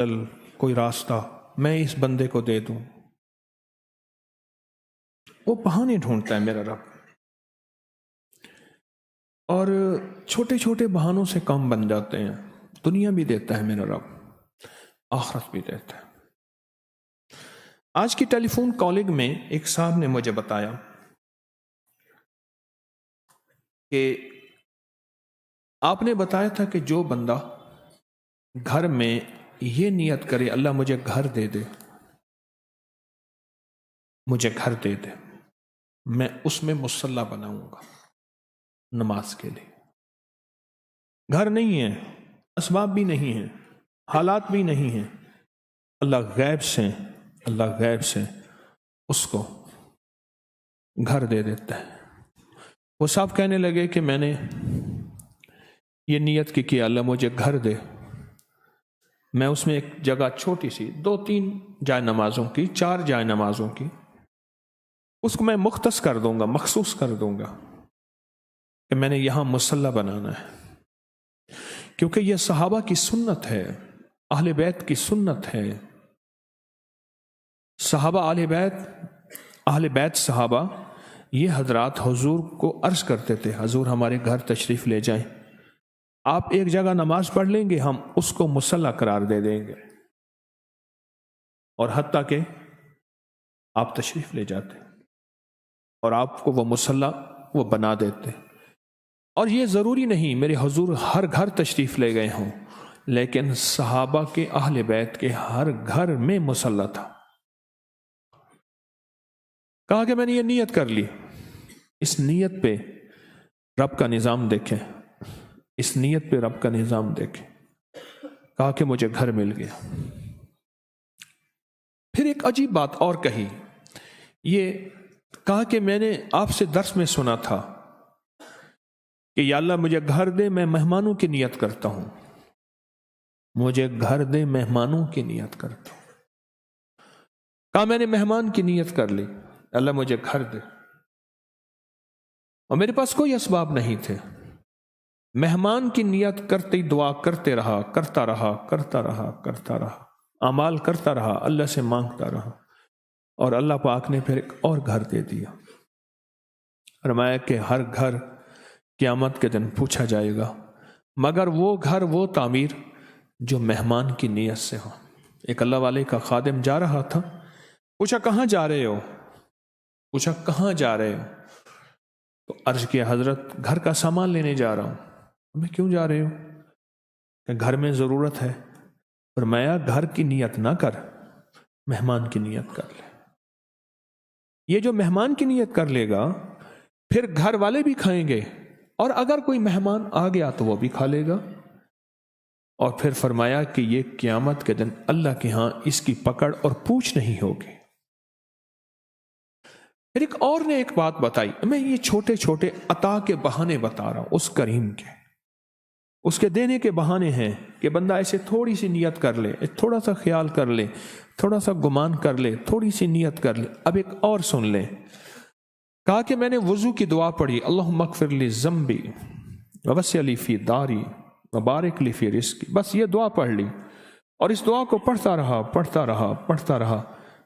چل کوئی راستہ میں اس بندے کو دے دوں، وہ بہانے ڈھونڈتا ہے میرا رب، اور چھوٹے چھوٹے بہانوں سے کام بن جاتے ہیں۔ دنیا بھی دیتا ہے میرا رب، آخرت بھی دیتا ہے۔ آج کی ٹیلی فون کالنگ میں ایک صاحب نے مجھے بتایا کہ آپ نے بتایا تھا کہ جو بندہ گھر میں یہ نیت کرے اللہ مجھے گھر دے دے، مجھے گھر دے دے، میں اس میں مصلی بناؤں گا نماز کے لیے۔ گھر نہیں ہے، اسباب بھی نہیں ہیں، حالات بھی نہیں ہیں، اللہ غیب سے اس کو گھر دے دیتا ہے۔ وہ صاحب کہنے لگے کہ میں نے یہ نیت کی کہ اللہ مجھے گھر دے، میں اس میں ایک جگہ چھوٹی سی 2-3 جائے نمازوں کی، 4 جائے نمازوں کی، اس کو میں مختص کر دوں گا، مخصوص کر دوں گا کہ میں نے یہاں مصلی بنانا ہے، کیونکہ یہ صحابہ کی سنت ہے، اہل بیت کی سنت ہے۔ صحابہ اہل بیت صحابہ یہ حضرات حضور کو عرض کرتے تھے، حضور ہمارے گھر تشریف لے جائیں، آپ ایک جگہ نماز پڑھ لیں گے، ہم اس کو مصلی قرار دے دیں گے، اور حتیٰ کہ آپ تشریف لے جاتے اور آپ کو وہ مصلی وہ بنا دیتے۔ اور یہ ضروری نہیں میرے حضور ہر گھر تشریف لے گئے ہوں، لیکن صحابہ کے اہل بیت کے ہر گھر میں مصلی تھا۔ کہا کہ میں نے یہ نیت کر لی، اس نیت پہ رب کا نظام دیکھیں، اس نیت پہ رب کا نظام دیکھیں۔ کہا کہ مجھے گھر مل گیا۔ پھر ایک عجیب بات اور کہی، یہ کہا کہ میں نے آپ سے درس میں سنا تھا کہ یا اللہ مجھے گھر دے، میں مہمانوں کی نیت کرتا ہوں، مجھے گھر دے، مہمانوں کی نیت کرتا ہوں۔ کہا میں نے مہمان کی نیت کر لی، اللہ مجھے گھر دے، اور میرے پاس کوئی اسباب نہیں تھے، مہمان کی نیت کرتے ہی دعا کرتا رہا، اعمال کرتا رہا، اللہ سے مانگتا رہا، اور اللہ پاک نے پھر ایک اور گھر دے دیا۔ فرمایا کہ ہر گھر قیامت کے دن پوچھا جائے گا، مگر وہ گھر، وہ تعمیر جو مہمان کی نیت سے ہو۔ ایک اللہ والے کا خادم جا رہا تھا، پوچھا کہاں جا رہے ہو؟ تو عرض کیا حضرت گھر کا سامان لینے جا رہا ہوں۔ میں کیوں جا رہے ہو؟ کہ گھر میں ضرورت ہے۔ فرمایا گھر کی نیت نہ کر، مہمان کی نیت کر لے۔ یہ جو مہمان کی نیت کر لے گا پھر گھر والے بھی کھائیں گے، اور اگر کوئی مہمان آ گیا تو وہ بھی کھا لے گا۔ اور پھر فرمایا کہ یہ قیامت کے دن اللہ کے ہاں اس کی پکڑ اور پوچھ نہیں ہوگی۔ پھر ایک اور نے ایک بات بتائی، میں یہ چھوٹے چھوٹے عطا کے بہانے بتا رہا ہوں، اس کریم کے، اس کے دینے کے بہانے ہیں کہ بندہ ایسے تھوڑی سی نیت کر لے، تھوڑا سا خیال کر لے، تھوڑا سا گمان کر لے، تھوڑی سی نیت کر لے۔ اب ایک اور سن لیں، کہا کہ میں نے وضو کی دعا پڑھی، اللہم اغفر لی ذنبی ووسع لی فی داری وبارک لی فی رزقی، بس یہ دعا پڑھ لی، اور اس دعا کو پڑھتا رہا،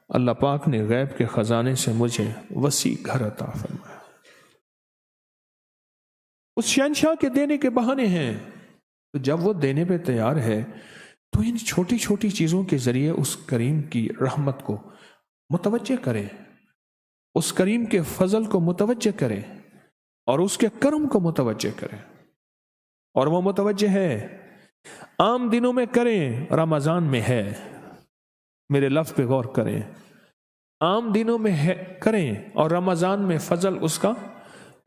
اللہ پاک نے غیب کے خزانے سے مجھے وسیع گھر عطا فرمایا۔ اس شہنشاہ کے دینے کے بہانے ہیں، تو جب وہ دینے پہ تیار ہے تو ان چھوٹی چھوٹی چیزوں کے ذریعے اس کریم کی رحمت کو متوجہ کریں، اس کریم کے فضل کو متوجہ کریں، اور اس کے کرم کو متوجہ کریں۔ اور وہ متوجہ ہے، عام دنوں میں کریں، رمضان میں ہے، میرے لفظ پہ غور کریں، عام دنوں میں ہے کریں، اور رمضان میں فضل اس کا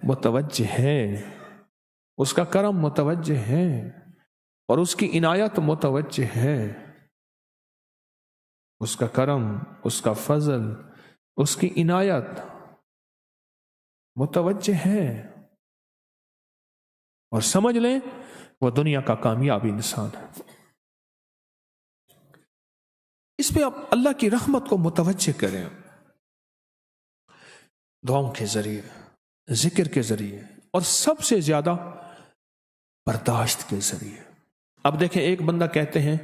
متوجہ ہے، اس کا کرم متوجہ ہے، اور اس کی عنایت متوجہ ہے، اس کا کرم، اس کا فضل، اس کی عنایت متوجہ ہے، اور سمجھ لیں وہ دنیا کا کامیاب انسان ہے۔ اس پہ آپ اللہ کی رحمت کو متوجہ کریں، دعاؤں کے ذریعے، ذکر کے ذریعے، اور سب سے زیادہ برداشت کے ذریعے۔ اب دیکھیں، ایک بندہ کہتے ہیں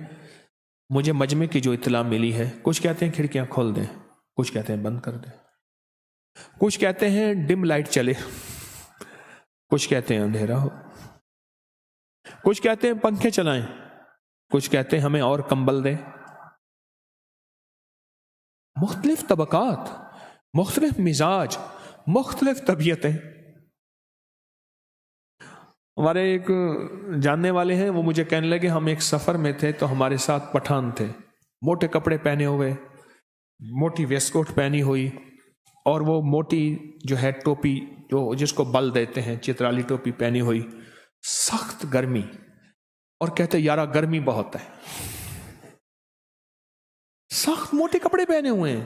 مجھے مجمع کی جو اطلاع ملی ہے، کچھ کہتے ہیں کھڑکیاں کھول دیں، کچھ کہتے ہیں بند کر دیں، کچھ کہتے ہیں ڈم لائٹ چلے، کچھ کہتے ہیں اندھیرا ہو، کچھ کہتے ہیں پنکھے چلائیں، کچھ کہتے ہیں ہمیں اور کمبل دیں۔ مختلف طبقات، مختلف مزاج، مختلف طبیعتیں۔ ہمارے ایک جاننے والے ہیں، وہ مجھے کہنے لگے ہم ایک سفر میں تھے تو ہمارے ساتھ پٹھان تھے، موٹے کپڑے پہنے ہوئے، موٹی ویسٹ کوٹ پہنی ہوئی، اور وہ موٹی جو ہے ٹوپی جو جس کو بل دیتے ہیں، چترالی ٹوپی پہنی ہوئی، سخت گرمی، اور کہتے یارا گرمی بہت ہے، سخت موٹے کپڑے پہنے ہوئے ہیں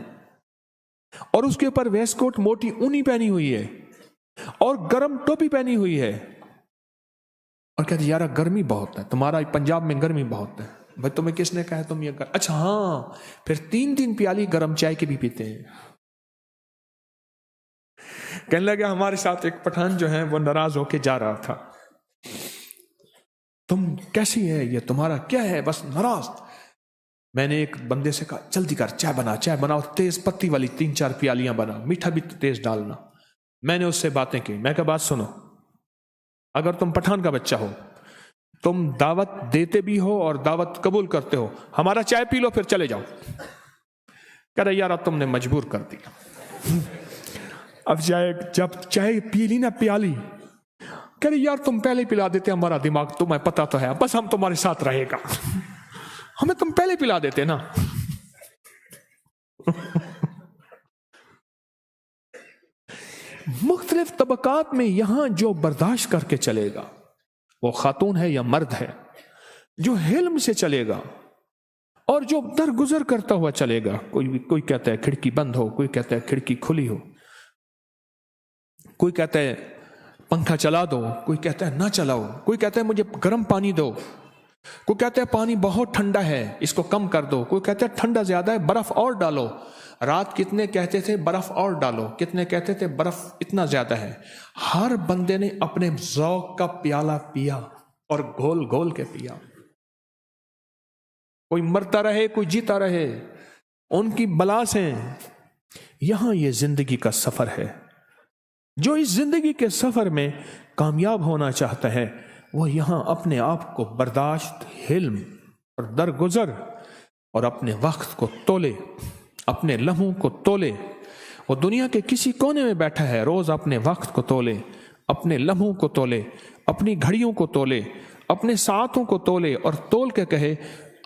اور اس کے اوپر ویسٹ کوٹ موٹی اونی پہنی ہوئی ہے اور گرم ٹوپی پہنی ہوئی ہے، اور کہتے یارا گرمی بہت ہے، تمہارا پنجاب میں گرمی بہت ہے۔ بھائی تمہیں کس نے کہا تم یہ اچھا ہاں، پھر 3 پیالی گرم چائے کے بھی پیتے ہیں۔ کہنے لگا ہمارے ساتھ ایک پٹھان جو ہے وہ ناراض ہو کے جا رہا تھا، تم کیسی ہے، یہ تمہارا کیا ہے، بس ناراض۔ میں نے ایک بندے سے کہا جلدی کر چائے بنا اور تیز پتی والی 3-4 پیالیاں بنا، میٹھا بھی تیز ڈالنا۔ میں نے اس سے باتیں کی، میں کہا بات سنو، اگر تم پٹھان کا بچہ ہو، تم دعوت دیتے بھی ہو اور دعوت قبول کرتے ہو، ہمارا چائے پی لو پھر چلے جاؤ۔ کہہ رہا یار اب تم نے مجبور کر دیا۔ اب جب چائے پی لی نا پیالی، کہہ رہی یار تم پہلے پلا دیتے، ہمارا دماغ تمہیں پتا تو ہے، بس ہم تمہارے ساتھ رہے گا، ہمیں تم پہلے پلا دیتے نا۔ مختلف طبقات میں یہاں جو برداشت کر کے چلے گا، وہ خاتون ہے یا مرد ہے، جو حلم سے چلے گا اور جو درگزر کرتا ہوا چلے گا، کوئی کہتا ہے کھڑکی بند ہو، کوئی کہتا ہے کھڑکی کھلی ہو، کوئی کہتا ہے پنکھا چلا دو، کوئی کہتا ہے نہ چلاؤ، کوئی کہتا ہے مجھے گرم پانی دو، کوئی کہتا ہے پانی بہت ٹھنڈا ہے اس کو کم کر دو، کوئی کہتا ہے ٹھنڈا زیادہ ہے برف اور ڈالو۔ رات کتنے کہتے تھے برف اور ڈالو، کتنے کہتے تھے برف اتنا زیادہ ہے۔ ہر بندے نے اپنے ذوق کا پیالہ پیا اور گھول گھول کے پیا، کوئی مرتا رہے کوئی جیتا رہے، ان کی بلا سے۔ یہاں یہ زندگی کا سفر ہے۔ جو اس زندگی کے سفر میں کامیاب ہونا چاہتا ہے، وہ یہاں اپنے آپ کو برداشت، حلم اور درگزر اور اپنے وقت کو تولے، اپنے لمحوں کو تولے۔ وہ دنیا کے کسی کونے میں بیٹھا ہے، روز اپنے وقت کو تولے، اپنے لمحوں کو تولے، اپنی گھڑیوں کو تولے، اپنے ساعتوں کو تولے، اور تول کے کہے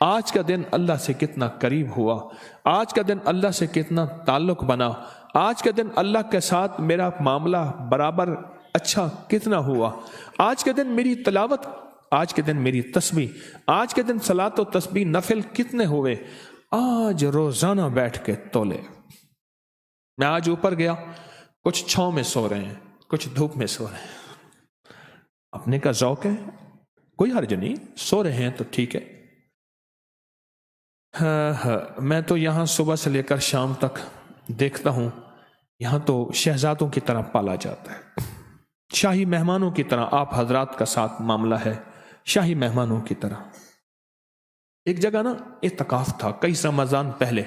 آج کا دن اللہ سے کتنا قریب ہوا، آج کا دن اللہ سے کتنا تعلق بنا، آج کا دن اللہ کے ساتھ میرا معاملہ برابر اچھا کتنا ہوا، آج کے دن میری تلاوت، آج کے دن میری تسبیح، آج کے دن صلاۃ و تسبیح نفل کتنے ہوئے، آج روزانہ بیٹھ کے تولے۔ میں آج اوپر گیا، کچھ چھاؤں میں سو رہے ہیں، کچھ دھوپ میں سو رہے ہیں، اپنے کا ذوق ہے، کوئی حرج نہیں، سو رہے ہیں تو ٹھیک ہے۔ میں تو یہاں صبح سے لے کر شام تک دیکھتا ہوں، یہاں تو شہزادوں کی طرح پالا جاتا ہے، شاہی مہمانوں کی طرح آپ حضرات کا ساتھ معاملہ ہے، شاہی مہمانوں کی طرح۔ ایک جگہ نا اعتکاف تھا، کئی رمضان پہلے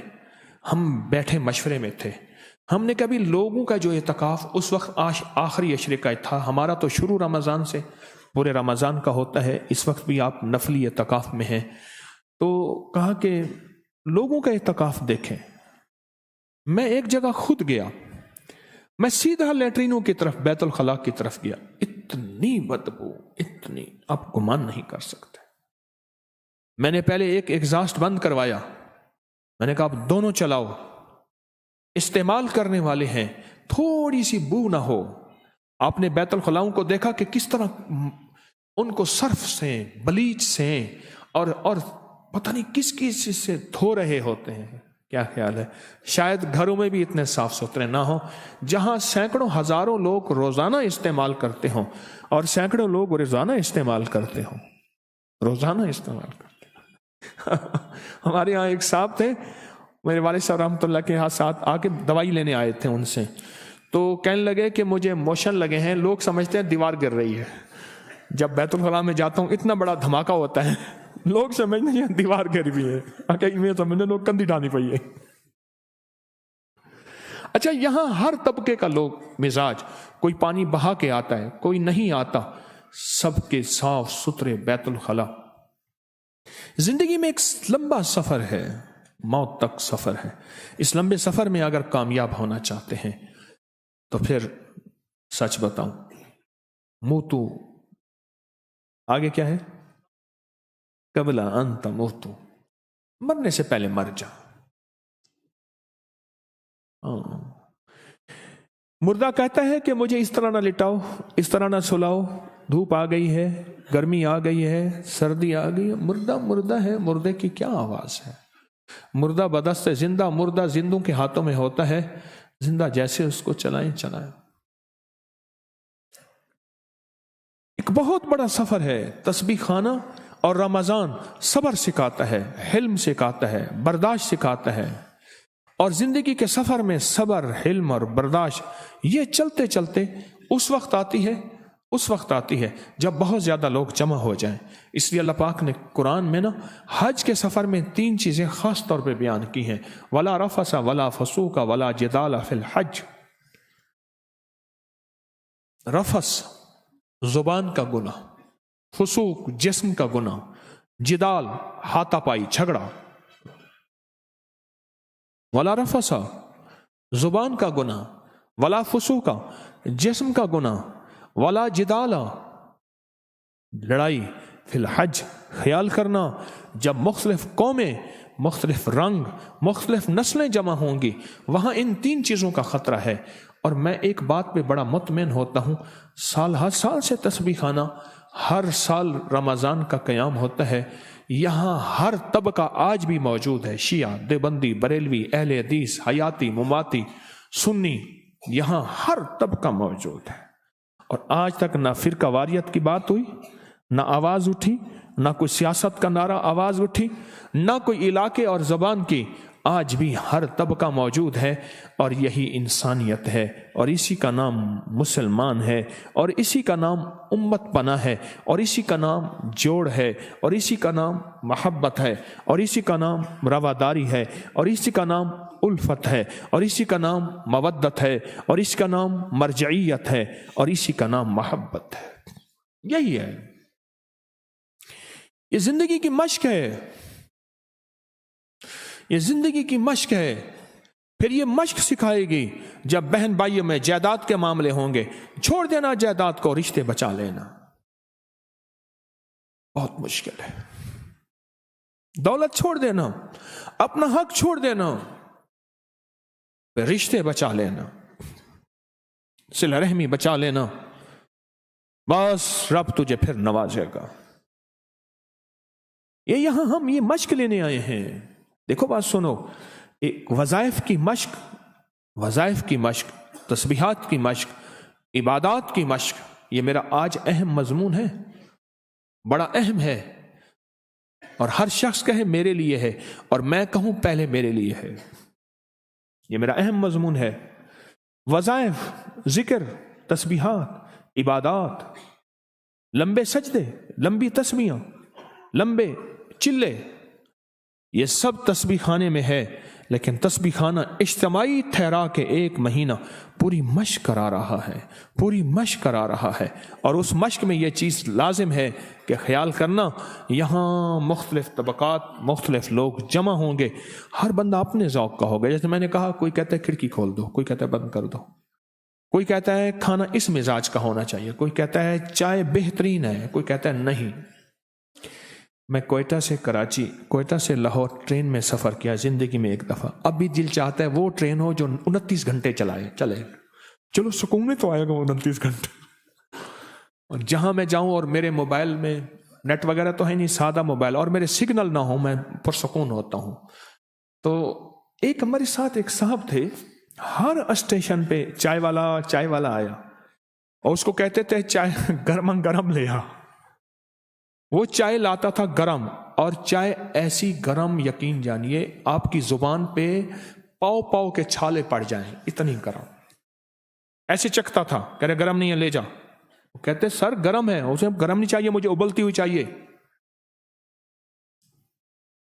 ہم بیٹھے مشورے میں تھے، ہم نے کبھی لوگوں کا جو اعتکاف اس وقت آخری عشرے کا تھا، ہمارا تو شروع رمضان سے پورے رمضان کا ہوتا ہے، اس وقت بھی آپ نفلی اعتکاف میں ہیں، تو کہا کہ لوگوں کا اعتکاف دیکھیں۔ میں ایک جگہ خود گیا، میں سیدھا لیٹرینوں کی طرف، بیت الخلاء کی طرف گیا، اتنی بدبو، اتنی، آپ گمان نہیں کر سکتے۔ میں نے پہلے ایک ایگزاسٹ بند کروایا، میں نے کہا آپ دونوں چلاؤ، استعمال کرنے والے ہیں، تھوڑی سی بو نہ ہو۔ آپ نے بیت الخلاؤں کو دیکھا کہ کس طرح ان کو صرف سے، بلیچ سے اور پتہ نہیں کس چیز سے دھو رہے ہوتے ہیں۔ کیا خیال ہے شاید گھروں میں بھی اتنے صاف ستھرے نہ ہوں، جہاں سینکڑوں ہزاروں لوگ روزانہ استعمال کرتے ہوں، اور سینکڑوں لوگ روزانہ استعمال کرتے ہوں، روزانہ استعمال کرتے ہوں۔ ہمارے یہاں ایک صاحب تھے، میرے والد صاحب رحمۃ اللہ کے ہاتھ ساتھ آ کے دوائی لینے آئے تھے ان سے، تو کہنے لگے کہ مجھے موشن لگے ہیں، لوگ سمجھتے ہیں دیوار گر رہی ہے۔ جب بیت الخلاء میں جاتا ہوں اتنا بڑا دھماکہ ہوتا ہے، لوگ سمجھنے ہیں دیوار گھر بھی ہے، حقیقت میں سمجھنے لوگ کندھی ڈھانی پئی ہے۔ اچھا، یہاں ہر طبقے کا لوگ مزاج، کوئی پانی بہا کے آتا ہے، کوئی نہیں آتا، سب کے صاف ستھرے بیت الخلا۔ زندگی میں ایک لمبا سفر ہے، موت تک سفر ہے۔ اس لمبے سفر میں اگر کامیاب ہونا چاہتے ہیں تو پھر سچ بتاؤں، موتو آگے کیا ہے؟ قبل ان تموتو، مرنے سے پہلے مر جا۔ مردہ کہتا ہے کہ مجھے اس طرح نہ لٹاؤ، اس طرح نہ سلاؤ، دھوپ آ گئی ہے، گرمی آ گئی ہے، سردی آ گئی ہے۔ مردہ مردہ ہے، مردے کی کیا آواز ہے؟ مردہ بدست زندہ، مردہ زندوں کے ہاتھوں میں ہوتا ہے، زندہ جیسے اس کو چلائیں چلائیں۔ ایک بہت بڑا سفر ہے۔ تسبیح خانہ اور رمضان صبر سکھاتا ہے، حلم سکھاتا ہے، برداشت سکھاتا ہے، اور زندگی کے سفر میں صبر، حلم اور برداشت یہ چلتے چلتے اس وقت آتی ہے جب بہت زیادہ لوگ جمع ہو جائیں۔ اس لیے اللہ پاک نے قرآن میں حج کے سفر میں 3 چیزیں خاص طور پہ بیان کی ہیں، ولا رفث ولا فسوق ولا جدال فی الحج۔ رفث زبان کا گناہ، فسوق جسم کا گناہ، جدال ہاتھا پائی جھگڑا۔ ولا رفث زبان کا گناہ، ولا فسوق جسم کا گناہ، ولا جدال لڑائی فی الحج۔ خیال کرنا جب مختلف قومیں، مختلف رنگ، مختلف نسلیں جمع ہوں گی، وہاں ان 3 چیزوں کا خطرہ ہے۔ اور میں ایک بات پہ بڑا مطمئن ہوتا ہوں، سال ہر سال سے تسبیح خانہ، ہر سال رمضان کا قیام ہوتا ہے۔ یہاں ہر طبقہ آج بھی موجود ہے، شیعہ، دیوبندی، بریلوی، اہل حدیث، حیاتی، مماتی، سنی، یہاں ہر طبقہ موجود ہے۔ اور آج تک نہ فرقہ واریت کی بات ہوئی، نہ آواز اٹھی، نہ کوئی سیاست کا نعرہ آواز اٹھی، نہ کوئی علاقے اور زبان کی۔ آج بھی ہر طبقہ موجود ہے، اور یہی انسانیت ہے، اور اسی کا نام مسلمان ہے، اور اسی کا نام امت پناہ ہے، اور اسی کا نام جوڑ ہے، اور اسی کا نام محبت ہے، اور اسی کا نام رواداری ہے، اور اسی کا نام الفت ہے، اور اسی کا نام مودت ہے، اور اسی کا نام مرجعیت ہے، اور اسی کا نام محبت ہے۔ یہی ہے، یہ زندگی کی مشق ہے، یہ زندگی کی مشق ہے۔ پھر یہ مشق سکھائے گی جب بہن بھائیوں میں جائیداد کے معاملے ہوں گے، چھوڑ دینا جائیداد کو، رشتے بچا لینا بہت مشکل ہے۔ دولت چھوڑ دینا، اپنا حق چھوڑ دینا، رشتے بچا لینا، صلہ رحمی بچا لینا، بس رب تجھے پھر نوازے گا۔ یہاں ہم یہ مشق لینے آئے ہیں۔ دیکھو بات سنو، ایک وظائف کی مشق، تسبیحات کی مشق، عبادات کی مشق، یہ میرا آج اہم مضمون ہے، بڑا اہم ہے، اور ہر شخص کہے میرے لیے ہے، اور میں کہوں پہلے میرے لیے ہے۔ یہ میرا اہم مضمون ہے۔ وظائف، ذکر، تسبیحات، عبادات، لمبے سجدے، لمبی تسبیحاں، لمبے چلے، یہ سب تسبیح خانے میں ہے، لیکن تسبیح خانہ اجتماعی ٹھہرا کے 1 مہینہ پوری مشق کرا رہا ہے، پوری مشق کرا رہا ہے۔ اور اس مشق میں یہ چیز لازم ہے کہ خیال کرنا، یہاں مختلف طبقات، مختلف لوگ جمع ہوں گے، ہر بندہ اپنے ذوق کا ہوگا۔ جیسے میں نے کہا، کوئی کہتا ہے کھڑکی کھول دو، کوئی کہتا ہے بند کر دو، کوئی کہتا ہے کھانا اس مزاج کا ہونا چاہیے، کوئی کہتا ہے چائے بہترین ہے، کوئی کہتا ہے نہیں۔ میں کوئٹہ سے لاہور ٹرین میں سفر کیا زندگی میں 1 دفعہ۔ اب بھی دل چاہتا ہے وہ ٹرین ہو جو 29 گھنٹے چلے، چلو سکون میں تو آئے گا 29 گھنٹے۔ اور جہاں میں جاؤں اور میرے موبائل میں نیٹ وغیرہ تو ہے نہیں، سادہ موبائل، اور میرے سگنل نہ ہوں، میں پرسکون ہوتا ہوں۔ تو ایک ہمارے ساتھ ایک صاحب تھے، ہر اسٹیشن پہ چائے والا آیا، اور اس کو کہتے تھے چائے گرم لے آ۔ وہ چائے لاتا تھا گرم، اور چائے ایسی گرم، یقین جانیے آپ کی زبان پہ پاؤ کے چھالے پڑ جائیں، اتنی گرم، ایسے چکھتا تھا، کہہ رہے گرم نہیں ہے لے جا۔ کہتے سر گرم ہے، اسے گرم نہیں چاہیے، مجھے ابلتی ہوئی چاہیے۔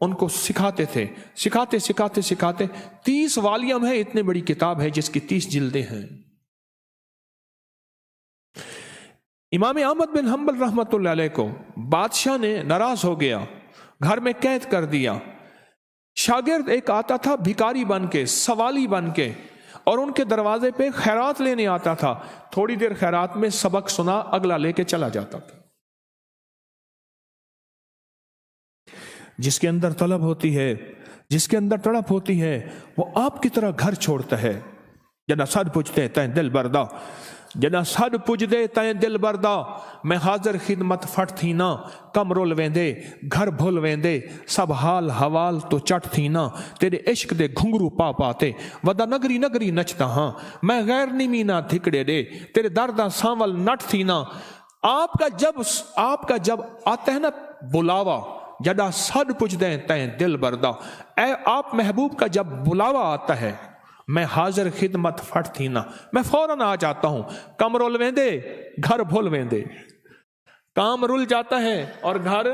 ان کو سکھاتے تھے، سکھاتے سکھاتے سکھاتے 30 والیوم ہے، اتنی بڑی کتاب ہے جس کی 30 جلدیں ہیں۔ امام احمد بن حنبل رحمت اللہ علیہ کو بادشاہ نے ناراض ہو گیا، گھر میں قید کر دیا۔ شاگرد ایک آتا تھا بھکاری بن کے، سوالی بن کے، اور ان کے دروازے پہ خیرات لینے آتا تھا، تھوڑی دیر خیرات میں سبق سنا، اگلا لے کے چلا جاتا تھا۔ جس کے اندر طلب ہوتی ہے، جس کے اندر تڑپ ہوتی ہے، وہ آپ کی طرح گھر چھوڑتا ہے۔ جنا سد پوچھتے تین دل بردا، جنا سد پوجدے تین دل بردا، میں حاضر خدمت فٹ تھی نا، کم رول ویندے گھر بھول ویندے، سب حال حوال تو چٹ تھی نا، تیرے عشق دے گھنگرو پا پاتے، ودا نگری نگری نچتا ہاں، میں غیر نیمی نہ تھکڑے دے، تیرے دردہ سانول نٹ تھی نا۔ آپ کا جب آتا ہے نا بلاوا، جدا سد پوجدے تین دل بردا، اے آپ محبوب کا جب بلاوا آتا ہے، میں حاضر خدمت فٹ تھی نا، میں فوراً آ جاتا ہوں۔ کم رول ویندے گھر بھول ویندے، کام رول جاتا ہے اور گھر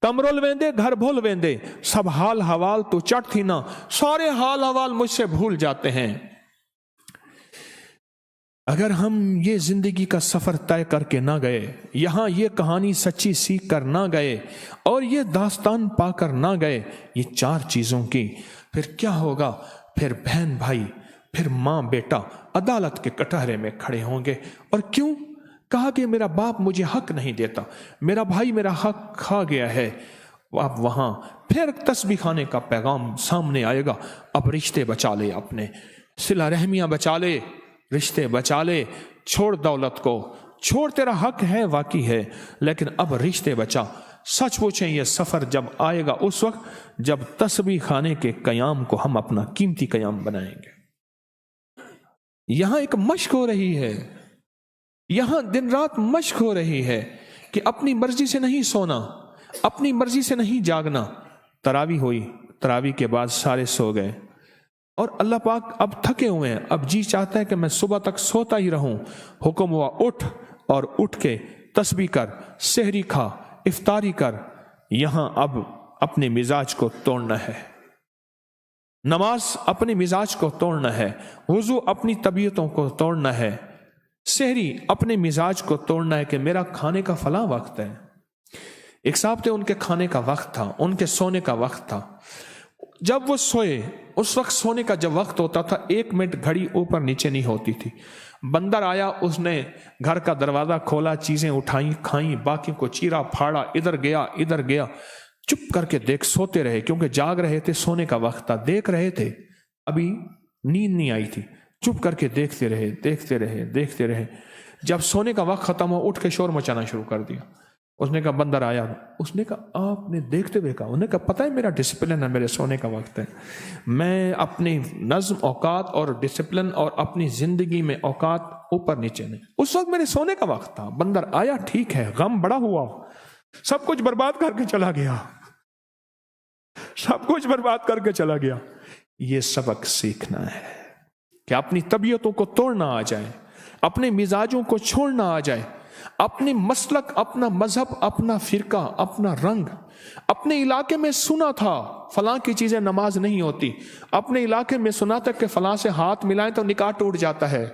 کم رول ویندے گھر بھول ویندے، سب حال حوال تو چٹ تھی نا، سارے حال حوال مجھ سے بھول جاتے ہیں۔ اگر ہم یہ زندگی کا سفر طے کر کے نہ گئے، یہاں یہ کہانی سچی سیکھ کر نہ گئے، اور یہ داستان پا کر نہ گئے، یہ 4 چیزوں کی، پھر کیا ہوگا؟ پھر بہن بھائی، پھر ماں بیٹا عدالت کے کٹہرے میں کھڑے ہوں گے۔ اور کیوں؟ کہا کہ میرا باپ مجھے حق نہیں دیتا، میرا بھائی میرا حق کھا گیا ہے۔ اب وہاں پھر تسبیح خانے کا پیغام سامنے آئے گا، اب رشتے بچا لے، اپنے صلہ رحمیاں بچا لے، رشتے بچا لے، چھوڑ دولت کو، چھوڑ، تیرا حق ہے واقعی ہے، لیکن اب رشتے بچا۔ سچ پوچھیں یہ سفر جب آئے گا اس وقت جب تسبیح خانے کے قیام کو ہم اپنا قیمتی قیام بنائیں گے۔ یہاں ایک مشق ہو رہی ہے، یہاں دن رات مشق ہو رہی ہے کہ اپنی مرضی سے نہیں سونا، اپنی مرضی سے نہیں جاگنا۔ تراویح ہوئی، تراویح کے بعد سارے سو گئے، اور اللہ پاک اب تھکے ہوئے ہیں، اب جی چاہتا ہے کہ میں صبح تک سوتا ہی رہوں۔ حکم ہوا اٹھ، اور اٹھ کے تسبیح کر، سحری کھا، افطاری کر۔ یہاں اب اپنے مزاج کو توڑنا ہے، نماز اپنے مزاج کو توڑنا ہے، وضو اپنی طبیعتوں کو توڑنا ہے، سحری اپنے مزاج کو توڑنا ہے کہ میرا کھانے کا فلاں وقت ہے۔ ایک صاحب تھے، ان کے کھانے کا وقت تھا، ان کے سونے کا وقت تھا۔ جب وہ سوئے، اس وقت سونے کا جب وقت ہوتا تھا، 1 منٹ گھڑی اوپر نیچے نہیں ہوتی تھی۔ بندر آیا، اس نے گھر کا دروازہ کھولا، چیزیں اٹھائیں، کھائیں، باقی کو چیرا پھاڑا، ادھر گیا ادھر گیا، چپ کر کے سوتے رہے، کیونکہ جاگ رہے تھے، سونے کا وقت تھا، دیکھ رہے تھے، ابھی نیند نہیں آئی تھی، چپ کر کے دیکھتے رہے دیکھتے رہے دیکھتے رہے۔ جب سونے کا وقت ختم ہو، اٹھ کے شور مچانا شروع کر دیا۔ اس نے کہا، بندر آیا، اس نے کہا آپ نے دیکھتے ہوئے کہا، انہوں نے کہا پتہ ہے میرا ڈسپلن ہے، میرے سونے کا وقت ہے، میں اپنی نظم اوقات اور ڈسپلن اور اپنی زندگی میں اوقات اوپر نیچے نہیں، اس وقت میرے سونے کا وقت تھا۔ بندر آیا، ٹھیک ہے، غم بڑا ہوا، سب کچھ برباد کر کے چلا گیا، سب کچھ برباد کر کے چلا گیا۔ یہ سبق سیکھنا ہے کہ اپنی طبیعتوں کو توڑنا آ جائے، اپنے مزاجوں کو چھوڑنا آ جائے، اپنی مسلک، اپنا مذہب، اپنا فرقہ، اپنا رنگ۔ اپنے علاقے میں سنا تھا فلاں کی چیزیں نماز نہیں ہوتی، اپنے علاقے میں سنا تھا کہ فلاں سے ہاتھ ملائیں تو نکاح ٹوٹ جاتا ہے،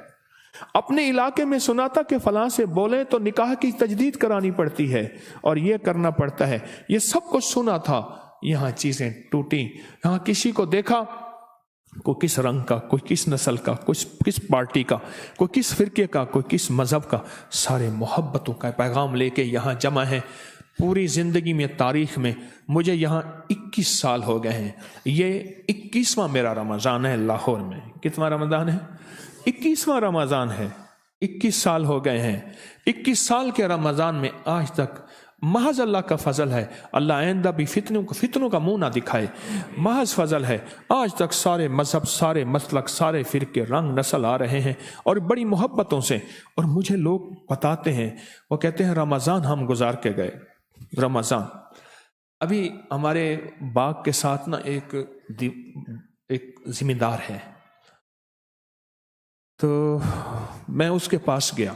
اپنے علاقے میں سنا تھا کہ فلاں سے بولیں تو نکاح کی تجدید کرانی پڑتی ہے اور یہ کرنا پڑتا ہے، یہ سب کچھ سنا تھا۔ یہاں چیزیں ٹوٹی، یہاں کسی کو دیکھا، کوئی کس رنگ کا، کوئی کس نسل کا، کوئی کس پارٹی کا، کوئی کس فرقے کا، کوئی کس مذہب کا، سارے محبتوں کا پیغام لے کے یہاں جمع ہیں۔ پوری زندگی میں، تاریخ میں مجھے یہاں 21 سال ہو گئے ہیں، یہ 21واں میرا رمضان ہے لاہور میں۔ کتنا رمضان ہے؟ 21واں رمضان ہے، 21 سال ہو گئے ہیں۔ 21 سال کے رمضان میں آج تک محض اللہ کا فضل ہے، اللہ آئندہ بھی فتنوں کا منہ نہ دکھائے، محض فضل ہے، آج تک سارے مذہب، سارے مسلک، سارے فرقے، رنگ نسل آ رہے ہیں اور بڑی محبتوں سے۔ اور مجھے لوگ بتاتے ہیں، وہ کہتے ہیں رمضان ہم گزار کے گئے، رمضان۔ ابھی ہمارے باغ کے ساتھ نا ایک ذمہ دار ہے، تو میں اس کے پاس گیا۔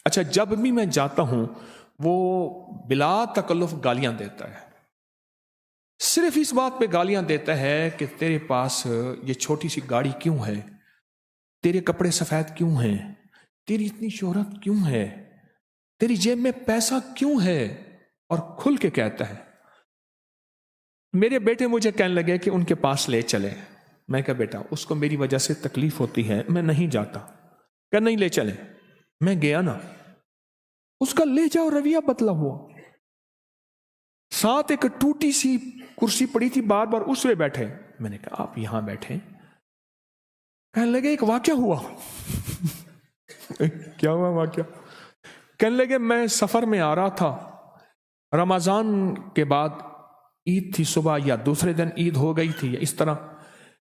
اچھا، جب بھی میں جاتا ہوں وہ بلا تکلف گالیاں دیتا ہے، صرف اس بات پہ گالیاں دیتا ہے کہ تیرے پاس یہ چھوٹی سی گاڑی کیوں ہے، تیرے کپڑے سفید کیوں ہیں، تیری اتنی شہرت کیوں ہے، تیری جیب میں پیسہ کیوں ہے، اور کھل کے کہتا ہے. میرے بیٹے مجھے کہنے لگے کہ ان کے پاس لے چلے. میں کہا بیٹا اس کو میری وجہ سے تکلیف ہوتی ہے، میں نہیں جاتا. کہ نہیں لے چلے. میں گیا نا، اس کا لے جاؤ رویہ بدلا ہوا. ساتھ ایک ٹوٹی سی کرسی پڑی تھی، بار بار اس پہ بیٹھے. میں نے کہا آپ یہاں بیٹھے. کہنے لگے ایک واقعہ ہوا. کیا ہوا واقعہ؟ کہنے لگے میں سفر میں آ رہا تھا، رمضان کے بعد عید تھی، صبح یا دوسرے دن عید ہو گئی تھی، یا اس طرح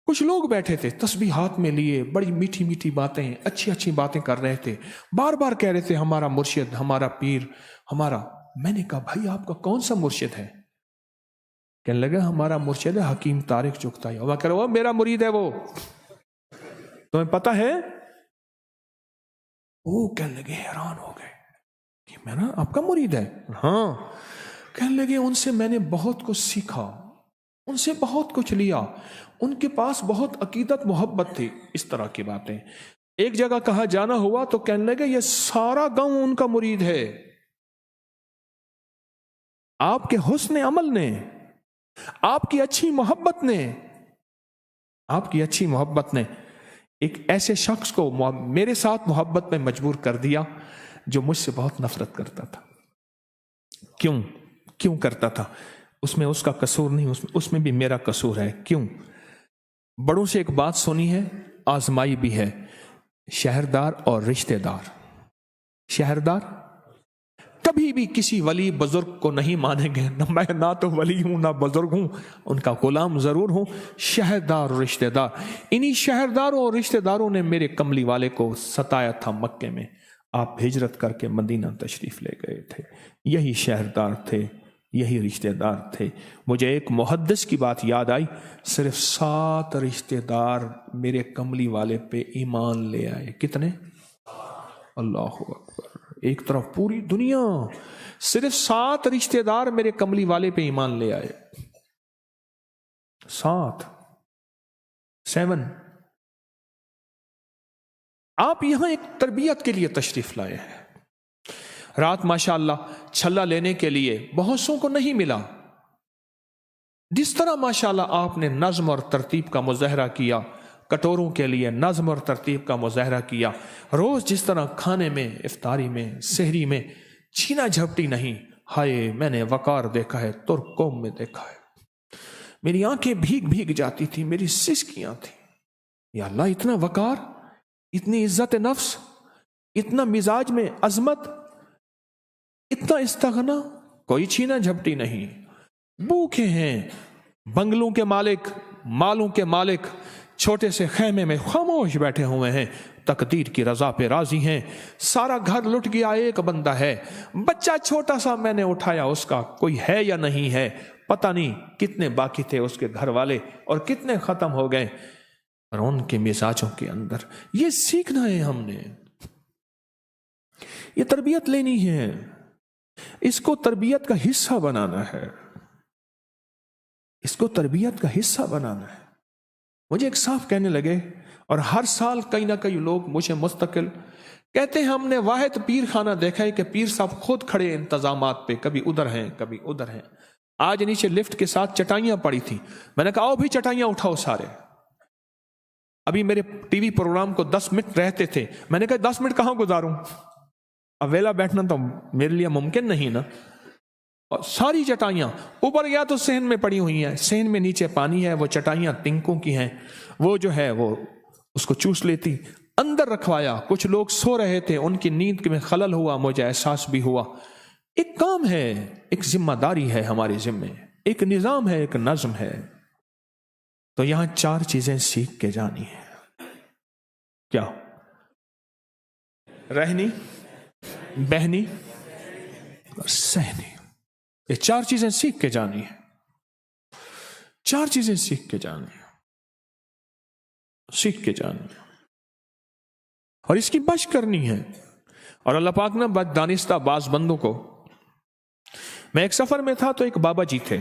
کچھ لوگ بیٹھے تھے تسبیح ہاتھ میں لیے، بڑی میٹھی میٹھی باتیں، اچھی اچھی باتیں کر رہے تھے، بار بار کہہ رہے تھے ہمارا مرشد، ہمارا پیر، ہمارا. میں نے کہا بھائی آپ کا کون سا مرشد ہے؟ کہنے لگا ہمارا مرشد ہے حکیم طارق چغتائی. وہ کہہ رہا میرا مرید ہے وہ، تمہیں پتا ہے؟ وہ کہنے لگے حیران ہو گئے کہ میرا آپ کا مرید ہے؟ ہاں. کہنے لگے ان سے میں نے بہت کچھ سیکھا، ان سے بہت کچھ لیا، ان کے پاس بہت عقیدت محبت تھی. اس طرح کی باتیں. ایک جگہ کہاں جانا ہوا تو کہنے لگے یہ سارا گاؤں ان کا مرید ہے. آپ کے حسن عمل نے، آپ کی اچھی محبت نے، آپ کی اچھی محبت نے ایک ایسے شخص کو میرے ساتھ محبت میں مجبور کر دیا جو مجھ سے بہت نفرت کرتا تھا. کیوں کرتا تھا؟ اس میں اس کا قصور نہیں، اس میں بھی میرا قصور ہے. کیوں؟ بڑوں سے ایک بات سنی ہے، آزمائی بھی ہے. شہردار اور رشتہ دار، شہردار کبھی بھی کسی ولی بزرگ کو نہیں مانیں گے. میں نہ تو ولی ہوں نہ بزرگ ہوں، ان کا غلام ضرور ہوں. شہردار اور رشتہ دار، انہی شہرداروں اور رشتہ داروں نے میرے کملی والے کو ستایا تھا مکے میں. آپ ہجرت کر کے مدینہ تشریف لے گئے تھے. یہی شہردار تھے، یہی رشتہ دار تھے. مجھے ایک محدث کی بات یاد آئی، صرف 7 رشتہ دار میرے کملی والے پہ ایمان لے آئے. کتنے؟ اللہ اکبر. ایک طرف پوری دنیا، صرف 7 رشتہ دار میرے کملی والے پہ ایمان لے آئے. 7. آپ یہاں ایک تربیت کے لیے تشریف لائے ہیں. رات ماشاءاللہ چھلا لینے کے لیے بہت سو کو نہیں ملا. جس طرح ماشاءاللہ آپ نے نظم اور ترتیب کا مظاہرہ کیا، کٹوروں کے لیے نظم اور ترتیب کا مظاہرہ کیا، روز جس طرح کھانے میں، افطاری میں، سحری میں چھینا جھپٹی نہیں. ہائے میں نے وقار دیکھا ہے، ترک قوم میں دیکھا ہے. میری آنکھیں بھیگ جاتی تھی، میری سسکیاں تھیں. یا اللہ اتنا وقار، اتنی عزت نفس، اتنا مزاج میں عظمت، اتنا استغنا، کوئی چھینا جھپٹی نہیں. بھوکے ہیں، بنگلوں کے مالک، مالوں کے مالک چھوٹے سے خیمے میں خاموش بیٹھے ہوئے ہیں، تقدیر کی رضا پہ راضی ہیں. سارا گھر لٹ گیا، ایک بندہ ہے، بچہ چھوٹا سا میں نے اٹھایا، اس کا کوئی ہے یا نہیں ہے پتہ نہیں. کتنے باقی تھے اس کے گھر والے اور کتنے ختم ہو گئے. اور ان کے مزاجوں کے اندر یہ سیکھنا ہے ہم نے، یہ تربیت لینی ہے، اس کو تربیت کا حصہ بنانا ہے، اس کو تربیت کا حصہ بنانا ہے. مجھے ایک صاحب کہنے لگے، اور ہر سال کئی نہ کئی لوگ مجھے مستقل کہتے ہیں ہم نے واحد پیر خانہ دیکھا ہے کہ پیر صاحب خود کھڑے انتظامات پہ، کبھی ادھر ہیں کبھی ادھر ہیں. آج نیچے لفٹ کے ساتھ چٹائیاں پڑی تھی، میں نے کہا آؤ بھی چٹائیاں اٹھاؤ سارے. ابھی میرے ٹی وی پروگرام کو 10 منٹ رہتے تھے، میں نے کہا 10 منٹ کہاں گزاروں، اب ویلا بیٹھنا تو میرے لیے ممکن نہیں نا. اور ساری چٹائیاں اوپر گیا تو صحن میں پڑی ہوئی ہیں، صحن میں نیچے پانی ہے، وہ چٹائیاں تنکوں کی ہیں، وہ جو ہے وہ اس کو چوس لیتی. اندر رکھوایا، کچھ لوگ سو رہے تھے، ان کی نیند میں خلل ہوا، مجھے احساس بھی ہوا. ایک کام ہے، ایک ذمہ داری ہے ہمارے ذمے، ایک نظام ہے، ایک نظم ہے. تو یہاں 4 چیزیں سیکھ کے جانی ہے. کیا؟ رہنی، بہنی اور سہنی. یہ 4 چیزیں سیکھ کے جانی ہے، 4 چیزیں سیکھ کے جانی ہے، سیکھ کے جانی ہے، اور اس کی بچ کرنی ہے. اور اللہ پاک نے بد دانستہ بعض بندوں کو، میں ایک سفر میں تھا تو ایک بابا جی تھے،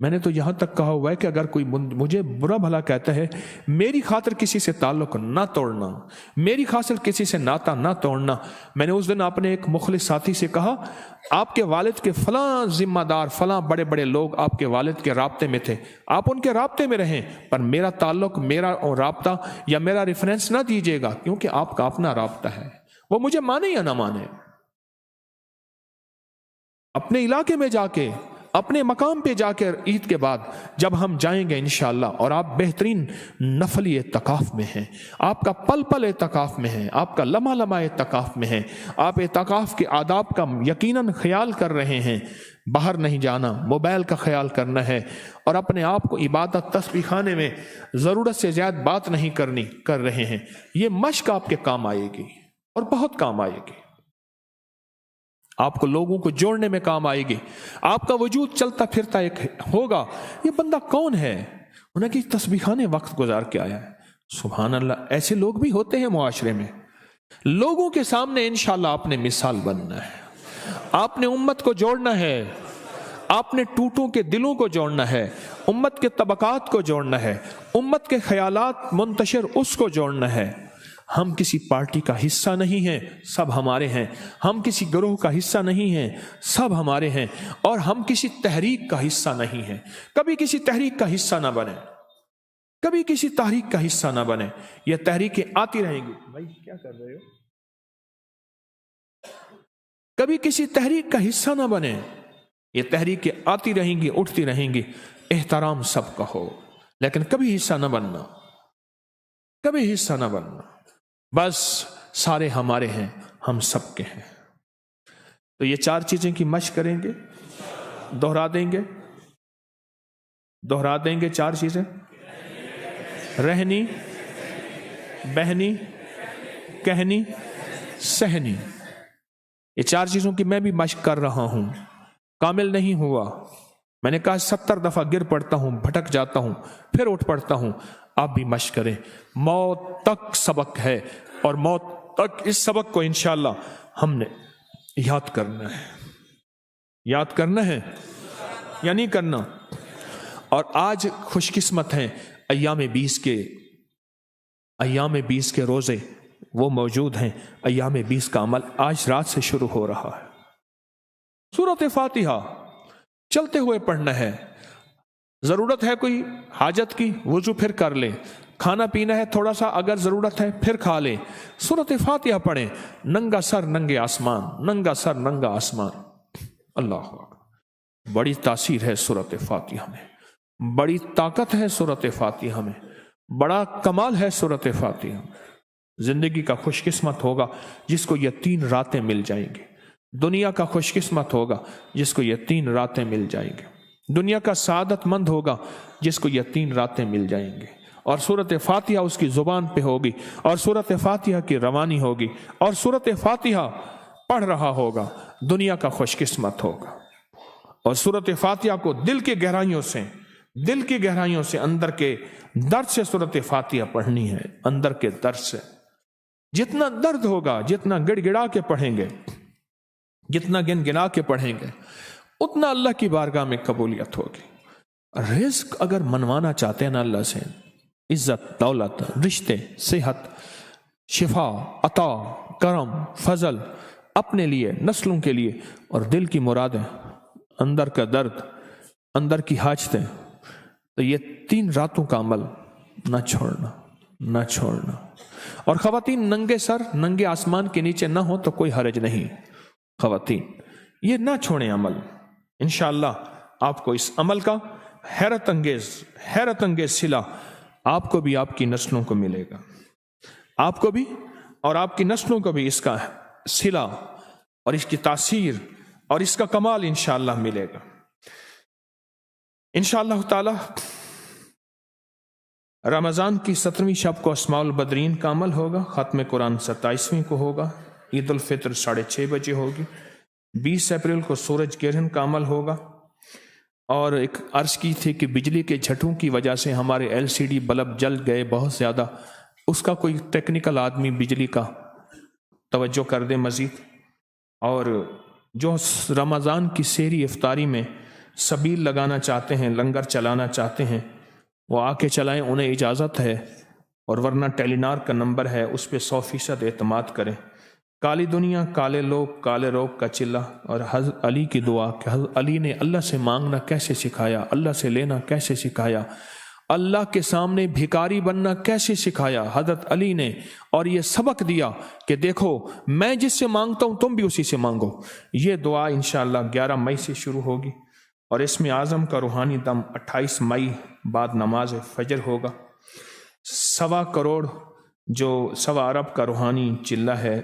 میں نے تو یہاں تک کہا ہوا ہے کہ اگر کوئی مجھے برا بھلا کہتا ہے، میری خاطر کسی سے تعلق نہ توڑنا، میری خاطر کسی سے ناتا نہ توڑنا۔ میں نے اس دن اپنے ایک مخلص ساتھی سے کہا، آپ کے والد کے فلاں ذمہ دار، فلاں بڑے بڑے لوگ آپ کے والد کے رابطے میں تھے، آپ ان کے رابطے میں رہیں، پر میرا تعلق، میرا رابطہ یا میرا ریفرنس نہ دیجیے گا، کیونکہ آپ کا اپنا رابطہ ہے، وہ مجھے مانے یا نہ مانے۔ اپنے علاقے میں جا کے، اپنے مقام پہ جا کے عید کے بعد جب ہم جائیں گے انشاءاللہ، اور آپ بہترین نفلی اعتکاف میں ہیں، آپ کا پل پل اعتکاف میں ہیں، آپ کا لمحہ لمحہ اعتکاف میں ہیں، آپ اعتکاف کے آداب کا یقیناً خیال کر رہے ہیں، باہر نہیں جانا، موبائل کا خیال کرنا ہے، اور اپنے آپ کو عبادت تسبیح خانے میں ضرورت سے زیادہ بات نہیں کرنی کر رہے ہیں، یہ مشق آپ کے کام آئے گی اور بہت کام آئے گی، آپ کو لوگوں کو جوڑنے میں کام آئے گی۔ آپ کا وجود چلتا پھرتا ایک ہوگا، یہ بندہ کون ہے؟ انہیں کہ تسبیح خانے وقت گزار کے آیا ہے۔ سبحان اللہ، ایسے لوگ بھی ہوتے ہیں معاشرے میں۔ لوگوں کے سامنے انشاءاللہ آپ نے مثال بننا ہے، آپ نے امت کو جوڑنا ہے، آپ نے ٹوٹوں کے دلوں کو جوڑنا ہے، امت کے طبقات کو جوڑنا ہے، امت کے خیالات منتشر اس کو جوڑنا ہے۔ ہم کسی پارٹی کا حصہ نہیں ہیں، سب ہمارے ہیں، ہم کسی گروہ کا حصہ نہیں ہیں، سب ہمارے ہیں، اور ہم کسی تحریک کا حصہ نہیں ہیں۔ کبھی کسی تحریک کا حصہ نہ بنے، کبھی کسی تحریک کا حصہ نہ بنے۔ یہ تحریکیں آتی رہیں گی۔ بھائی کیا کر رہے ہو؟ کبھی کسی تحریک کا حصہ نہ بنے، یہ تحریکیں آتی رہیں گی، اٹھتی رہیں گی، احترام سب کا ہو، لیکن کبھی حصہ نہ بننا، کبھی حصہ نہ بننا، بس سارے ہمارے ہیں، ہم سب کے ہیں۔ تو یہ 4 چیزیں کی مشق کریں گے، دوہرا دیں گے، 4 چیزیں: رہنی، بہنی، کہنی، سہنی۔ یہ 4 چیزوں کی میں بھی مشق کر رہا ہوں، کامل نہیں ہوا۔ میں نے کہا 70 دفعہ گر پڑتا ہوں، بھٹک جاتا ہوں، پھر اٹھ پڑتا ہوں۔ آپ بھی مشق کریں، موت تک سبق ہے، اور موت تک اس سبق کو انشاءاللہ ہم نے یاد کرنا ہے، یاد کرنا ہے یا نہیں کرنا۔ اور آج خوش قسمت ہیں، ایام 20 کے روزے وہ موجود ہیں، ایام 20 کا عمل آج رات سے شروع ہو رہا ہے۔ سورۃ فاتحہ چلتے ہوئے پڑھنا ہے، ضرورت ہے کوئی حاجت کی، وضو پھر کر لیں، کھانا پینا ہے تھوڑا سا، اگر ضرورت ہے پھر کھا لیں، سورۃ فاتحہ پڑھیں، ننگا سر ننگے آسمان، ننگا سر ننگا آسمان۔ اللہ اکبر، بڑی تاثیر ہے سورۃ فاتحہ میں، بڑی طاقت ہے سورۃ فاتحہ میں، بڑا کمال ہے سورۃ فاتحہ میں۔ زندگی کا خوش قسمت ہوگا جس کو یہ 3 راتیں مل جائیں گی، دنیا کا خوش قسمت ہوگا جس کو یہ 3 راتیں مل جائیں گے، دنیا کا سعادت مند ہوگا جس کو یہ 3 راتیں مل جائیں گے، اور سورۃ فاتحہ اس کی زبان پہ ہوگی، اور سورۃ فاتحہ کی روانی ہوگی، اور سورۃ فاتحہ پڑھ رہا ہوگا، دنیا کا خوش قسمت ہوگا۔ اور سورۃ فاتحہ کو دل کی گہرائیوں سے، اندر کے درد سے سورۃ فاتحہ پڑھنی ہے، اندر کے درد سے۔ جتنا درد ہوگا، جتنا گڑ گڑا کے پڑھیں گے، جتنا گنگنا کے پڑھیں گے، اتنا اللہ کی بارگاہ میں قبولیت ہوگی۔ رزق اگر منوانا چاہتے ہیں نا اللہ سے، عزت، دولت، رشتے، صحت، شفا، عطا، کرم، فضل، اپنے لیے، نسلوں کے لیے، اور دل کی مرادیں، اندر کا درد، اندر کی حاجتیں، تو یہ 3 راتوں کا عمل نہ چھوڑنا۔ اور خواتین ننگے سر ننگے آسمان کے نیچے نہ ہو تو کوئی حرج نہیں، خواتین یہ نہ چھوڑیں عمل، انشاءاللہ آپ کو اس عمل کا حیرت انگیز صلہ آپ کو بھی، آپ کی نسلوں کو ملے گا، آپ کو بھی اور آپ کی نسلوں کو بھی اس کا صلہ اور اس کی تاثیر اور اس کا کمال انشاءاللہ ملے گا انشاءاللہ تعالی۔ رمضان کی 17ویں شب کو اسماء البدرین کا عمل ہوگا، ختم قرآن 27ویں کو ہوگا، عید الفطر 6:30 بجے ہوگی، 20 اپریل کو سورج گرہن کا عمل ہوگا۔ اور ایک عرض کی تھی کہ بجلی کے جھٹوں کی وجہ سے ہمارے LCD بلب جل گئے بہت زیادہ، اس کا کوئی ٹیکنیکل آدمی بجلی کا توجہ کر دے مزید۔ اور جو رمضان کی سحری افطاری میں سبیل لگانا چاہتے ہیں، لنگر چلانا چاہتے ہیں، وہ آ کے چلائیں، انہیں اجازت ہے، اور ورنہ ٹیلی نار کا نمبر ہے، اس پہ 100% اعتماد کریں۔ کالی دنیا، کالے لوگ، کالے روگ کا چلہ، اور حضرت علی کی دعا کہ حضرت علی نے اللہ سے مانگنا کیسے سکھایا، اللہ سے لینا کیسے سکھایا، اللہ کے سامنے بھکاری بننا کیسے سکھایا حضرت علی نے، اور یہ سبق دیا کہ دیکھو میں جس سے مانگتا ہوں تم بھی اسی سے مانگو۔ یہ دعا انشاءاللہ 11 مئی سے شروع ہوگی، اور اس میں اعظم کا روحانی دم 28 مئی بعد نماز فجر ہوگا۔ 1.25 کروڑ جو 1.25 ارب کا روحانی چلہ ہے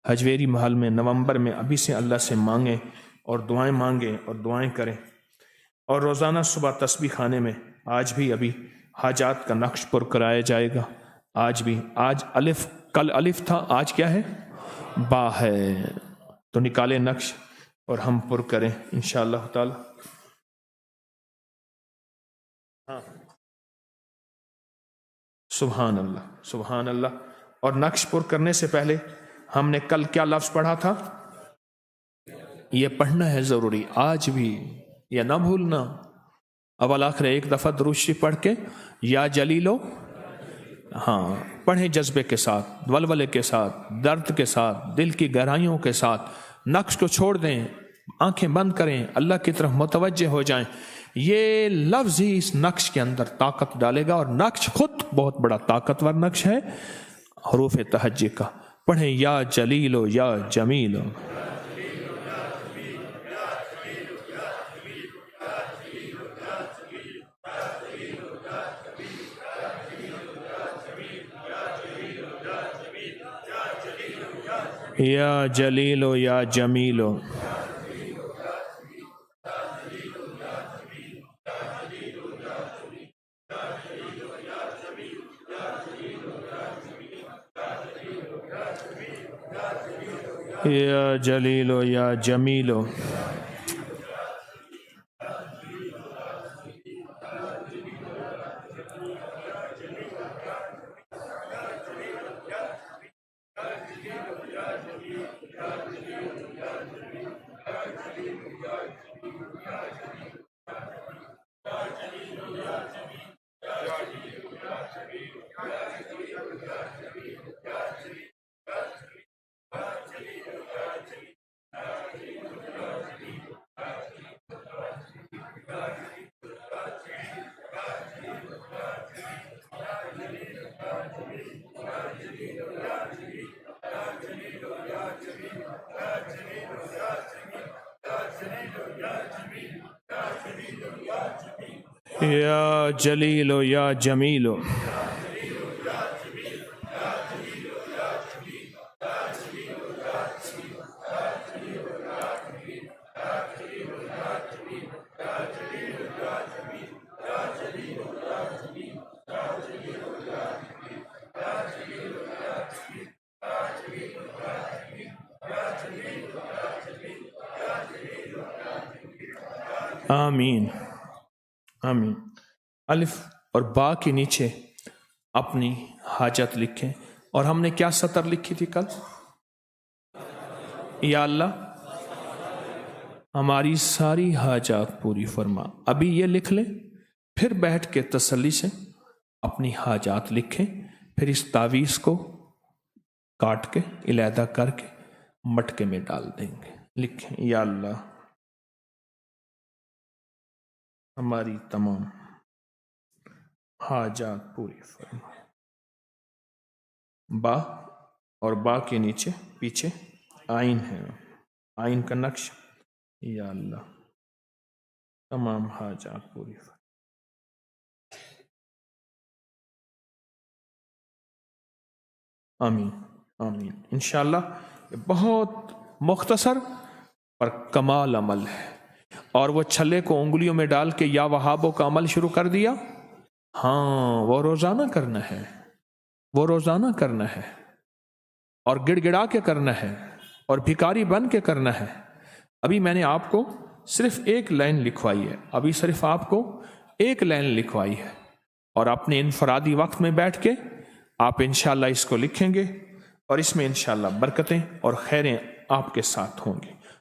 حجویری محل میں، نومبر میں ابھی سے اللہ سے مانگیں اور دعائیں مانگیں اور دعائیں کریں، اور روزانہ صبح تسبیح خانے میں آج بھی ابھی حاجات کا نقش پر کرایا جائے گا۔ آج بھی، آج الف، کل الف تھا، آج کیا ہے؟ با ہے، تو نکالے نقش اور ہم پر کریں انشاءاللہ تعالی۔ سبحان اللہ، سبحان اللہ۔ اور نقش پر کرنے سے پہلے ہم نے کل کیا لفظ پڑھا تھا؟ یہ پڑھنا ہے ضروری، آج بھی یہ نہ بھولنا۔ اول آخر ایک دفعہ درود شریف پڑھ کے یا جلیلو، ہاں پڑھیں جذبے کے ساتھ، ولولے کے ساتھ، درد کے ساتھ، دل کی گہرائیوں کے ساتھ۔ نقش کو چھوڑ دیں، آنکھیں بند کریں، اللہ کی طرف متوجہ ہو جائیں۔ یہ لفظ ہی اس نقش کے اندر طاقت ڈالے گا، اور نقش خود بہت بڑا طاقتور نقش ہے حروف تہجی کا۔ پڑھیں یا جلیلو یا جمیلو۔ یا جلیلو یا جمیلو۔ یا جلیلو یا جمیلو۔ یا جلیلو یا جمیلو۔ آمین آمین۔ الف اور با کے نیچے اپنی حاجت لکھیں، اور ہم نے کیا سطر لکھی تھی کل؟ یا اللہ ہماری ساری حاجات پوری فرما۔ ابھی یہ لکھ لیں، پھر بیٹھ کے تسلی سے اپنی حاجات لکھیں، پھر اس تعویذ کو کاٹ کے علیحدہ کر کے مٹکے میں ڈال دیں گے۔ لکھیں یا اللہ ہماری تمام حاجات پوری فرما۔ با اور با کے نیچے پیچھے آئین ہے، آئین کا نقش۔ یا اللہ تمام حاجات پوری فرما۔ آمین آمین۔ انشاءاللہ یہ بہت مختصر پر کمال عمل ہے، اور وہ چھلے کو انگلیوں میں ڈال کے یا وہابوں کا عمل شروع کر دیا، ہاں وہ روزانہ کرنا ہے، وہ روزانہ کرنا ہے، اور گڑ گڑا کے کرنا ہے، اور بھکاری بن کے کرنا ہے۔ ابھی میں نے آپ کو صرف ایک لائن لکھوائی ہے، ابھی صرف آپ کو ایک لائن لکھوائی ہے، اور اپنے انفرادی وقت میں بیٹھ کے آپ انشاءاللہ اس کو لکھیں گے، اور اس میں انشاءاللہ برکتیں اور خیریں آپ کے ساتھ ہوں گی۔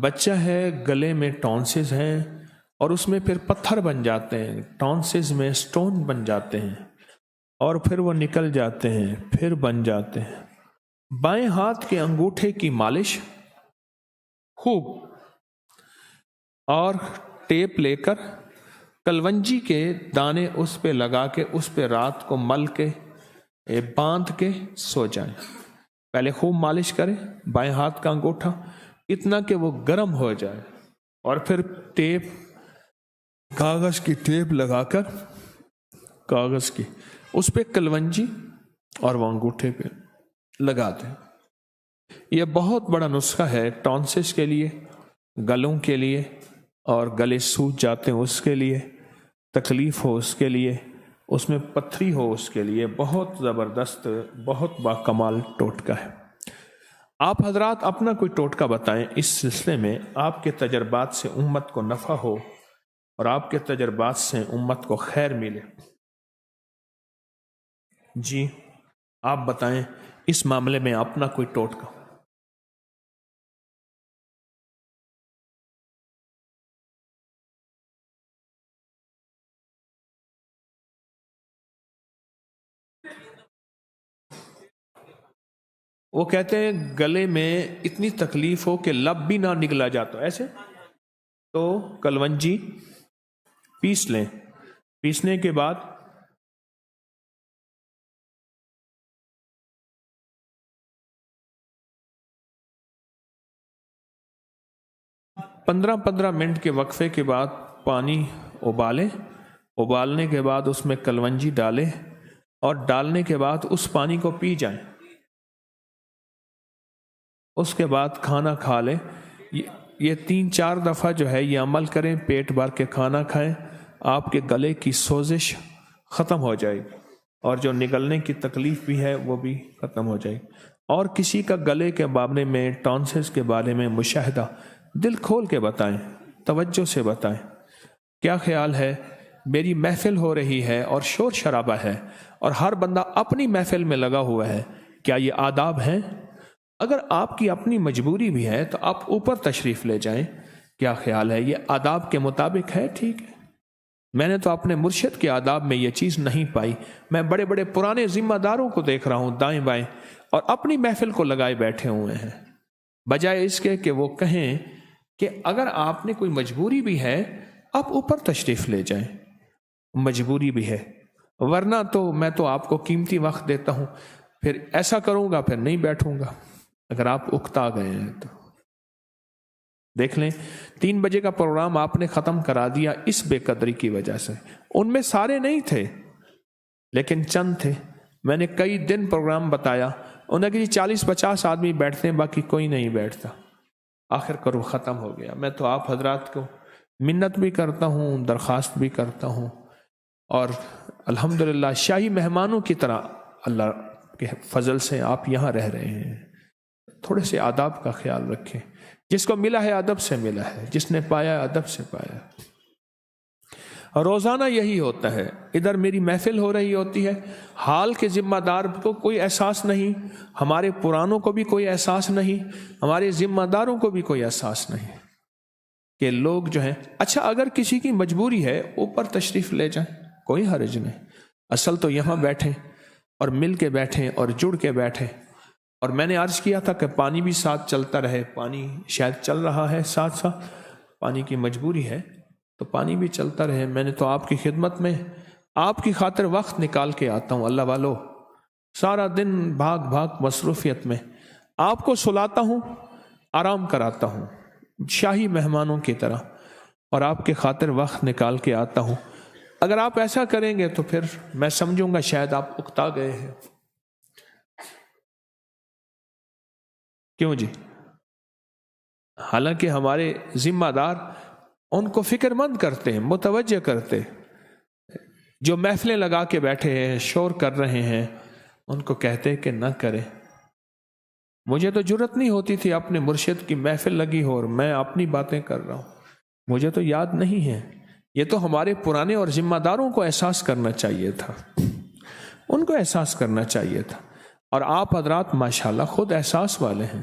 بچہ ہے گلے میں ٹونسز ہیں اور اس میں پھر پتھر بن جاتے ہیں، ٹونسز میں سٹون بن جاتے ہیں اور پھر وہ نکل جاتے ہیں، پھر بن جاتے ہیں۔ بائیں ہاتھ کے انگوٹھے کی مالش خوب، اور ٹیپ لے کر کلونجی کے دانے اس پہ لگا کے اس پہ رات کو مل کے باندھ کے سو جائیں۔ پہلے خوب مالش کریں بائیں ہاتھ کا انگوٹھا اتنا کہ وہ گرم ہو جائے، اور پھر ٹیپ، کاغذ کی ٹیپ لگا کر کاغذ کی اس پہ کلونجی اور وہ انگوٹھے پہ لگا دیں۔ یہ بہت بڑا نسخہ ہے ٹونسس کے لیے، گلوں کے لیے، اور گلے سوج جاتے ہیں اس کے لیے، تکلیف ہو اس کے لیے، اس میں پتھری ہو اس کے لیے، بہت زبردست، بہت باکمال ٹوٹکا ہے۔ آپ حضرات اپنا کوئی ٹوٹکا بتائیں اس سلسلے میں، آپ کے تجربات سے امت کو نفع ہو اور آپ کے تجربات سے امت کو خیر ملے۔ جی آپ بتائیں اس معاملے میں اپنا کوئی ٹوٹکا۔ وہ کہتے ہیں گلے میں اتنی تکلیف ہو کہ لب بھی نہ نگلا جاتا ایسے، تو کلونجی پیس لیں، پیسنے کے بعد پندرہ منٹ کے وقفے کے بعد پانی ابالیں، ابالنے کے بعد اس میں کلونجی ڈالیں اور ڈالنے کے بعد اس پانی کو پی جائیں، اس کے بعد کھانا کھا لیں۔ یہ 3-4 دفعہ جو ہے یہ عمل کریں، پیٹ بھر کے کھانا کھائیں، آپ کے گلے کی سوزش ختم ہو جائے گی اور جو نگلنے کی تکلیف بھی ہے وہ بھی ختم ہو جائے گی۔ اور کسی کا گلے کے بارے میں، ٹونسس کے بارے میں مشاہدہ دل کھول کے بتائیں، توجہ سے بتائیں۔ کیا خیال ہے؟ میری محفل ہو رہی ہے اور شور شرابہ ہے اور ہر بندہ اپنی محفل میں لگا ہوا ہے، کیا یہ آداب ہیں؟ اگر آپ کی اپنی مجبوری بھی ہے تو آپ اوپر تشریف لے جائیں۔ کیا خیال ہے یہ آداب کے مطابق ہے؟ ٹھیک ہے، میں نے تو اپنے مرشد کے آداب میں یہ چیز نہیں پائی۔ میں بڑے بڑے پرانے ذمہ داروں کو دیکھ رہا ہوں دائیں بائیں، اور اپنی محفل کو لگائے بیٹھے ہوئے ہیں، بجائے اس کے کہ وہ کہیں کہ اگر آپ نے کوئی مجبوری بھی ہے آپ اوپر تشریف لے جائیں، مجبوری بھی ہے، ورنہ تو میں تو آپ کو قیمتی وقت دیتا ہوں، پھر ایسا کروں گا پھر نہیں بیٹھوں گا اگر آپ اکتا گئے ہیں تو۔ دیکھ لیں 3 بجے کا پروگرام آپ نے ختم کرا دیا اس بے قدری کی وجہ سے۔ ان میں سارے نہیں تھے لیکن چند تھے، میں نے کئی دن پروگرام بتایا، انہیں کہ 40-50 آدمی بیٹھتے ہیں باقی کوئی نہیں بیٹھتا، آخر کرو ختم ہو گیا۔ میں تو آپ حضرات کو منت بھی کرتا ہوں، درخواست بھی کرتا ہوں، اور الحمدللہ شاہی مہمانوں کی طرح اللہ کے فضل سے آپ یہاں رہ رہے ہیں۔ تھوڑے سے آداب کا خیال رکھیں، جس کو ملا ہے ادب سے ملا ہے، جس نے پایا ہے ادب سے پایا ہے۔ روزانہ یہی ہوتا ہے، ادھر میری محفل ہو رہی ہوتی ہے، حال کے ذمہ دار کو کوئی احساس نہیں، ہمارے پرانوں کو بھی کوئی احساس نہیں، ہمارے ذمہ داروں کو بھی کوئی احساس نہیں کہ لوگ جو ہیں۔ اچھا اگر کسی کی مجبوری ہے اوپر تشریف لے جائیں، کوئی حرج نہیں، اصل تو یہاں بیٹھیں اور مل کے بیٹھیں اور جڑ کے بیٹھیں۔ اور میں نے عرض کیا تھا کہ پانی بھی ساتھ چلتا رہے، پانی شاید چل رہا ہے ساتھ ساتھ، پانی کی مجبوری ہے تو پانی بھی چلتا رہے۔ میں نے تو آپ کی خدمت میں آپ کی خاطر وقت نکال کے آتا ہوں، اللہ والو، سارا دن بھاگ بھاگ مصروفیت میں آپ کو سلاتا ہوں، آرام کراتا ہوں شاہی مہمانوں کی طرح، اور آپ کے خاطر وقت نکال کے آتا ہوں۔ اگر آپ ایسا کریں گے تو پھر میں سمجھوں گا شاید آپ اکتا گئے ہیں۔ کیوں جی؟ حالانکہ ہمارے ذمہ دار ان کو فکر مند کرتے ہیں، متوجہ کرتے، جو محفلیں لگا کے بیٹھے ہیں، شور کر رہے ہیں، ان کو کہتے کہ نہ کریں۔ مجھے تو جرت نہیں ہوتی تھی، اپنے مرشد کی محفل لگی ہو اور میں اپنی باتیں کر رہا ہوں، مجھے تو یاد نہیں ہے۔ یہ تو ہمارے پرانے اور ذمہ داروں کو احساس کرنا چاہیے تھا، ان کو احساس کرنا چاہیے تھا، اور آپ حضرات ماشاءاللہ خود احساس والے ہیں،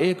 1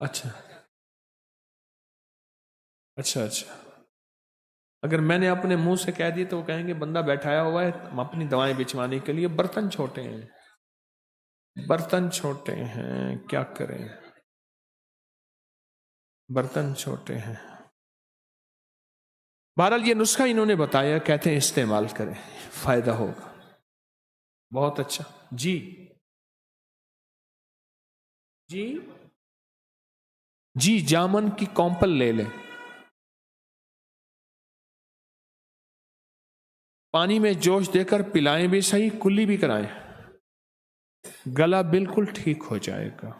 اچھا اچھا اچھا، اگر میں نے اپنے منہ سے کہہ دی تو وہ کہیں گے بندہ بیٹھایا ہوا ہے اپنی دوائیں بچوانے کے لیے، برتن چھوٹے ہیں، برتن چھوٹے ہیں، کیا کریں، برتن چھوٹے ہیں۔ بہرحال یہ نسخہ انہوں نے بتایا، کہتے ہیں استعمال کریں، فائدہ ہوگا۔ بہت اچھا جی جی جی، جامن کی کومپل لے لیں، پانی میں جوش دے کر پلائیں بھی صحیح، کلی بھی کرائیں، گلا بالکل ٹھیک ہو جائے گا۔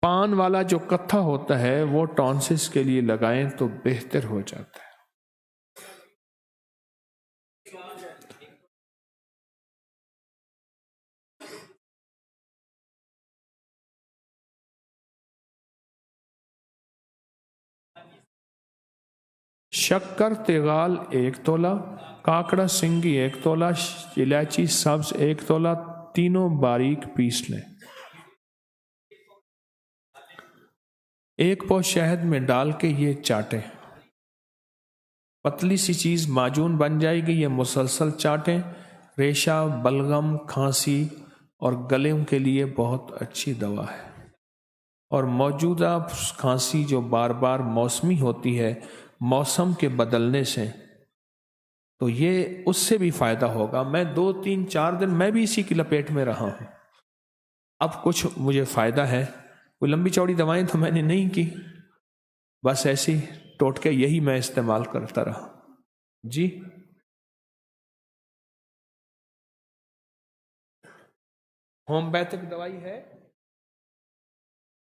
پان والا جو کتھا ہوتا ہے وہ ٹونسس کے لیے لگائیں تو بہتر ہو جاتا ہے۔ شکر تیغال 1 تولہ، کاکڑا سنگی 1 تولہ، الائچی سبز 1 تولہ، تینوں باریک پیس لیں۔ 1 پاؤ شہد میں ڈال کے یہ چاٹیں، پتلی سی چیز معجون بن جائے گی، یہ مسلسل چاٹیں۔ ریشہ، بلغم، کھانسی اور گلے کے لیے بہت اچھی دوا ہے، اور موجودہ کھانسی جو بار بار موسمی ہوتی ہے موسم کے بدلنے سے، تو یہ اس سے بھی فائدہ ہوگا۔ میں 2 3 4 دن میں بھی اسی کی لپیٹ میں رہا ہوں، اب کچھ مجھے فائدہ ہے۔ کوئی لمبی چوڑی دوائیں تو میں نے نہیں کی، بس ایسی ٹوٹکے یہی میں استعمال کرتا رہا۔ جی ہومیوپیتھک دوائی ہے،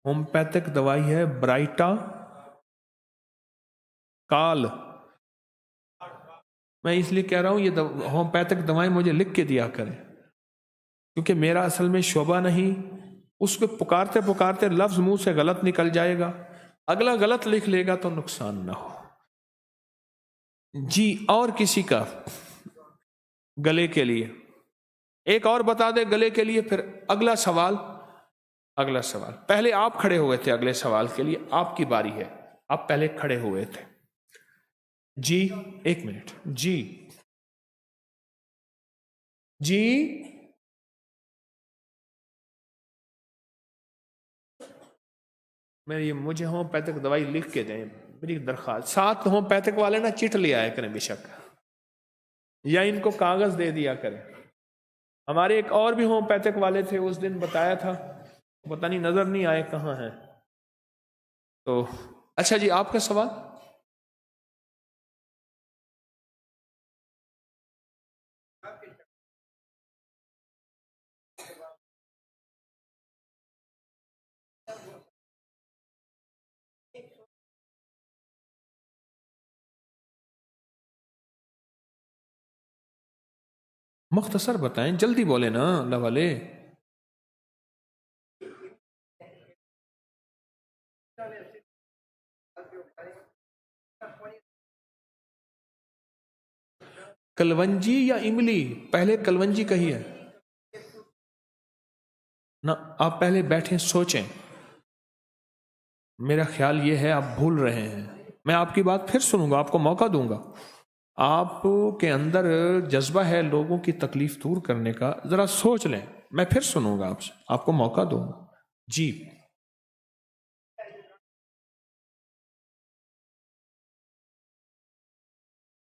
ہومیوپیتھک دوائی ہے برائٹا کال، میں اس لیے کہہ رہا ہوں یہ ہومیوپیتھک دوائیں مجھے لکھ کے دیا کریں، کیونکہ میرا اصل میں شعبہ نہیں، اس کو پکارتے پکارتے لفظ منہ سے غلط نکل جائے گا، اگلا غلط لکھ لے گا تو نقصان نہ ہو۔ جی اور کسی کا گلے کے لیے ایک اور بتا دے گلے کے لیے، پھر اگلا سوال، اگلا سوال، پہلے آپ کھڑے ہوئے تھے اگلے سوال کے لیے، آپ کی باری ہے، آپ پہلے کھڑے ہوئے تھے۔ جی 1 منٹ، جی جی مجھے ہومیوپیتھک دوائی لکھ کے دیں، میری درخواست، 7 ہومیوپیتھک والے نا چٹ لے آیا کریں بے شک، یا ان کو کاغذ دے دیا کریں۔ ہمارے ایک اور بھی ہومیوپیتھک والے تھے، اس دن بتایا تھا، پتہ نہیں نظر نہیں آئے کہاں ہیں، تو اچھا جی آپ کا سوال۔ مختصر بتائیں، جلدی بولیں نا اللہ والے۔ کلونجی یا املی؟ پہلے کلونجی کہی ہے نا، آپ پہلے بیٹھیں سوچیں، میرا خیال یہ ہے آپ بھول رہے ہیں، میں آپ کی بات پھر سنوں گا، آپ کو موقع دوں گا، آپ کے اندر جذبہ ہے لوگوں کی تکلیف دور کرنے کا، ذرا سوچ لیں، میں پھر سنوں گا آپ سے، آپ کو موقع دوں گا۔ جی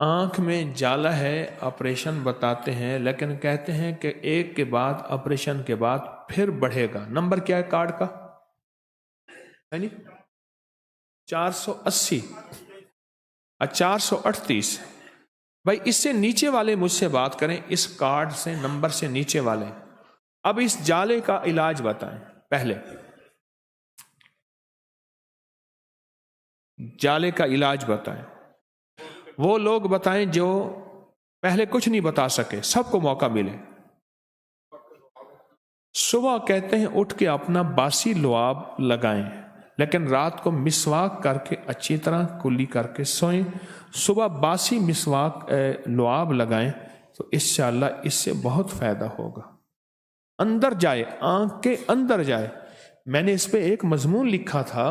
آنکھ میں جالا ہے، آپریشن بتاتے ہیں، لیکن کہتے ہیں کہ 1 کے بعد آپریشن کے بعد پھر بڑھے گا۔ نمبر کیا ہے کارڈ کا؟ 480 اور 438۔ بھائی اس سے نیچے والے مجھ سے بات کریں، اس کارڈ سے نمبر سے نیچے والے۔ اب اس جالے کا علاج بتائیں، پہلے جالے کا علاج بتائیں، وہ لوگ بتائیں جو پہلے کچھ نہیں بتا سکے، سب کو موقع ملے۔ صبح کہتے ہیں اٹھ کے اپنا باسی لعاب لگائیں، لیکن رات کو مسواک کر کے اچھی طرح کلی کر کے سوئیں۔ صبح باسی مسواک لعاب لگائیں تو انشاءاللہ اس سے بہت فائدہ ہوگا۔ اندر جائے، آنکھ کے اندر جائے. میں نے اس پہ ایک مضمون لکھا تھا،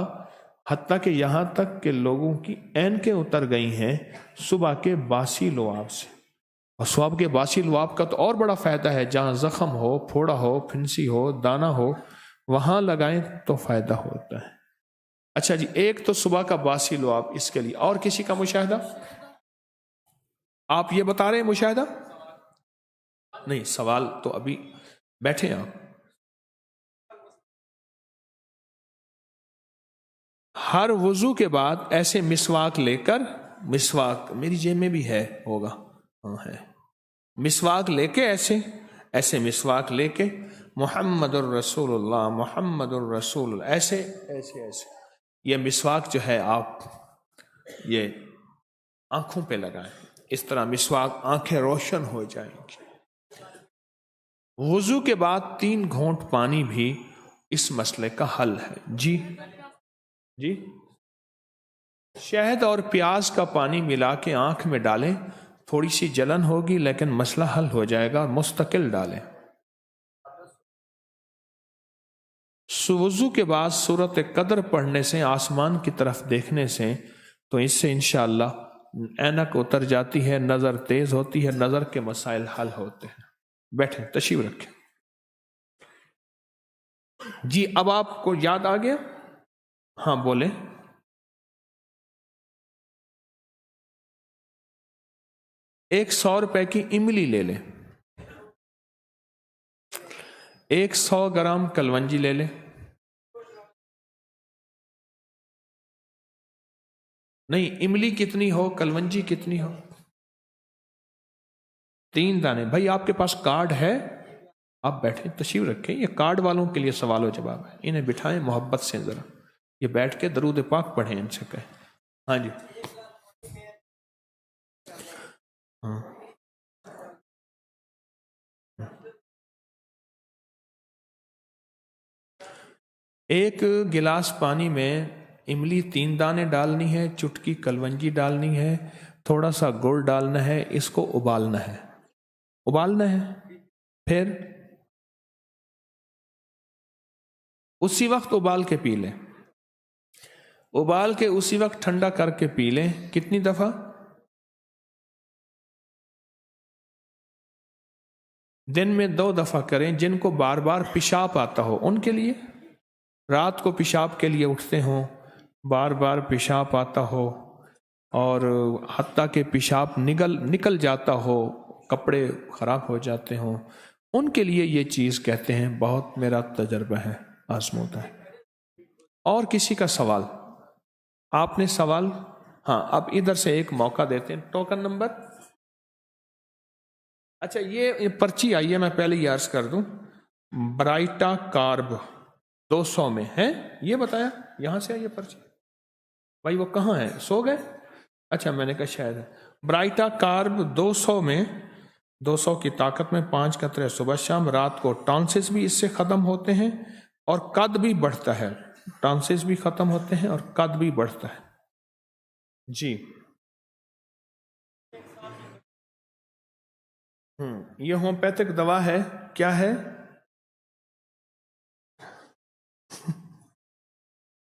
حتیٰ کہ یہاں تک کہ لوگوں کی اینکیں اتر گئی ہیں صبح کے باسی لعاب سے. اور صبح کے باسی لعاب کا تو اور بڑا فائدہ ہے، جہاں زخم ہو، پھوڑا ہو، پھنسی ہو، دانا ہو، وہاں لگائیں تو فائدہ ہوتا ہے. اچھا جی، ایک تو صبح کا باسی لعاب اس کے لیے. اور کسی کا مشاہدہ؟ آپ یہ بتا رہے ہیں مشاہدہ؟ نہیں، سوال تو ابھی بیٹھے آپ. ہر وضو کے بعد ایسے مسواک لے کر، مسواک میری جیب میں بھی ہے، ہوگا، ہاں ہے، مسواک لے کے ایسے مسواک لے کے محمد الرسول اللہ، محمد الرسول اللہ، ایسے ایسے ایسے یہ مسواک جو ہے آپ یہ آنکھوں پہ لگائیں. اس طرح مسواک آنکھیں روشن ہو جائیں گی. وضو کے بعد 3 گھونٹ پانی بھی اس مسئلے کا حل ہے. جی جی، شہد اور پیاز کا پانی ملا کے آنکھ میں ڈالیں، تھوڑی سی جلن ہوگی لیکن مسئلہ حل ہو جائے گا. مستقل ڈالیں. وضو کے بعد سورۃ قدر پڑھنے سے، آسمان کی طرف دیکھنے سے، تو اس سے انشاءاللہ اینک اتر جاتی ہے، نظر تیز ہوتی ہے، نظر کے مسائل حل ہوتے ہیں. بیٹھیں، تشریف رکھیں. جی اب آپ کو یاد آ گیا؟ ہاں بولیں. 100 روپے کی املی لے لیں، 100 گرام کلونجی لے لیں. نہیں، املی کتنی ہو، کلونجی کتنی ہو؟ 3 دانے. بھائی آپ کے پاس کارڈ ہے؟ آپ بیٹھیں، تشریف رکھیں. یہ کارڈ والوں کے لیے سوال و جواب ہے. انہیں بٹھائیں محبت سے، ذرا یہ بیٹھ کے درود پاک پڑھیں، ان سے کہیں. ہاں جی، ہاں. ایک گلاس پانی میں املی 3 دانے ڈالنی ہے، چٹکی کلونجی ڈالنی ہے، تھوڑا سا گڑ ڈالنا ہے، اس کو ابالنا ہے. ابالنا ہے، پھر اسی وقت ابال کے پی لیں. ابال کے اسی وقت ٹھنڈا کر کے پی لیں. کتنی دفعہ؟ دن میں 2 دفعہ کریں. جن کو بار بار پیشاب آتا ہو ان کے لیے، رات کو پیشاب کے لیے اٹھتے ہوں، بار بار پیشاب آتا ہو، اور حتیٰ کہ پیشاب نکل جاتا ہو، کپڑے خراب ہو جاتے ہوں، ان کے لیے یہ چیز کہتے ہیں. بہت میرا تجربہ ہے، آزموتا ہے. اور کسی کا سوال؟ آپ نے سوال؟ ہاں، اب ادھر سے ایک موقع دیتے ہیں. ٹوکن نمبر، اچھا یہ پرچی آئی ہے، میں پہلے یہ عرض کر دوں، برائٹا کارب 200 میں ہے، یہ بتایا یہاں سے یہ پرچی. بھائی وہ کہاں ہے، سو گئے؟ اچھا میں نے کہا شاید ہے. برائٹا کارب 200 میں، 200 کی طاقت میں 5 قطرے صبح شام. رات کو ٹانسز بھی اس سے ختم ہوتے ہیں اور قد بھی بڑھتا ہے. ٹانسز بھی ختم ہوتے ہیں اور قد بھی بڑھتا ہے. جی یہ ہومیوپیتھک دوا ہے. کیا ہے؟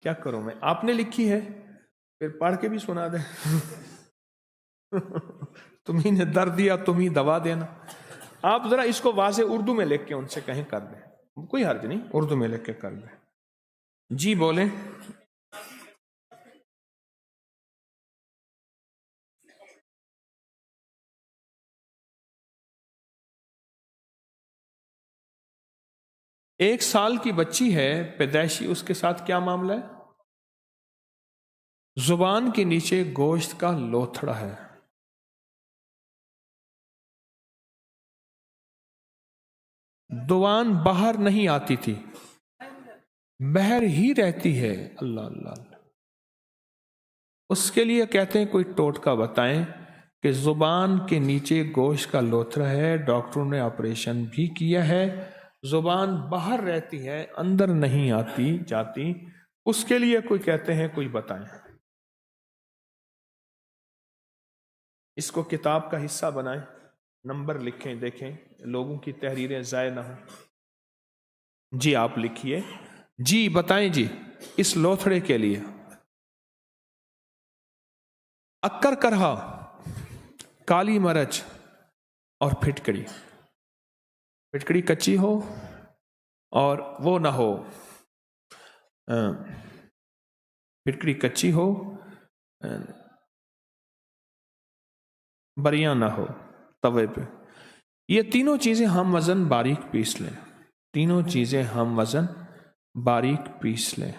کیا کروں میں، آپ نے لکھی ہے، پھر پڑھ کے بھی سنا دیں. تمہیں نے درد دیا، تمہیں دوا دینا. آپ ذرا اس کو واضح اردو میں لکھ کے ان سے کہیں کر دیں، کوئی حرج نہیں، اردو میں لکھ کے کر دیں. جی بولیں. ایک سال کی بچی ہے پیدائشی، اس کے ساتھ کیا معاملہ ہے؟ زبان کے نیچے گوشت کا لوتھڑا ہے. زبان باہر نہیں آتی تھی، بہر ہی رہتی ہے. اللہ اللہ اللہ. اس کے لیے کہتے ہیں کوئی ٹوٹکا بتائیں کہ زبان کے نیچے گوشت کا لوتھڑا ہے، ڈاکٹروں نے آپریشن بھی کیا ہے، زبان باہر رہتی ہے، اندر نہیں آتی جاتی. اس کے لیے کوئی کہتے ہیں کوئی بتائیں. اس کو کتاب کا حصہ بنائیں، نمبر لکھیں، دیکھیں لوگوں کی تحریریں ضائع نہ ہوں. جی آپ لکھیے. جی بتائیں جی. اس لوتھڑے کے لیے اکر کرہا، کالی مرچ اور پھٹکڑی. پھٹکڑی کچی ہو اور وہ نہ ہو، پھٹکڑی کچی ہو، بریاں نہ ہو توے پہ. یہ تینوں چیزیں ہم وزن باریک پیس لیں. تینوں چیزیں ہم وزن باریک پیس لیں،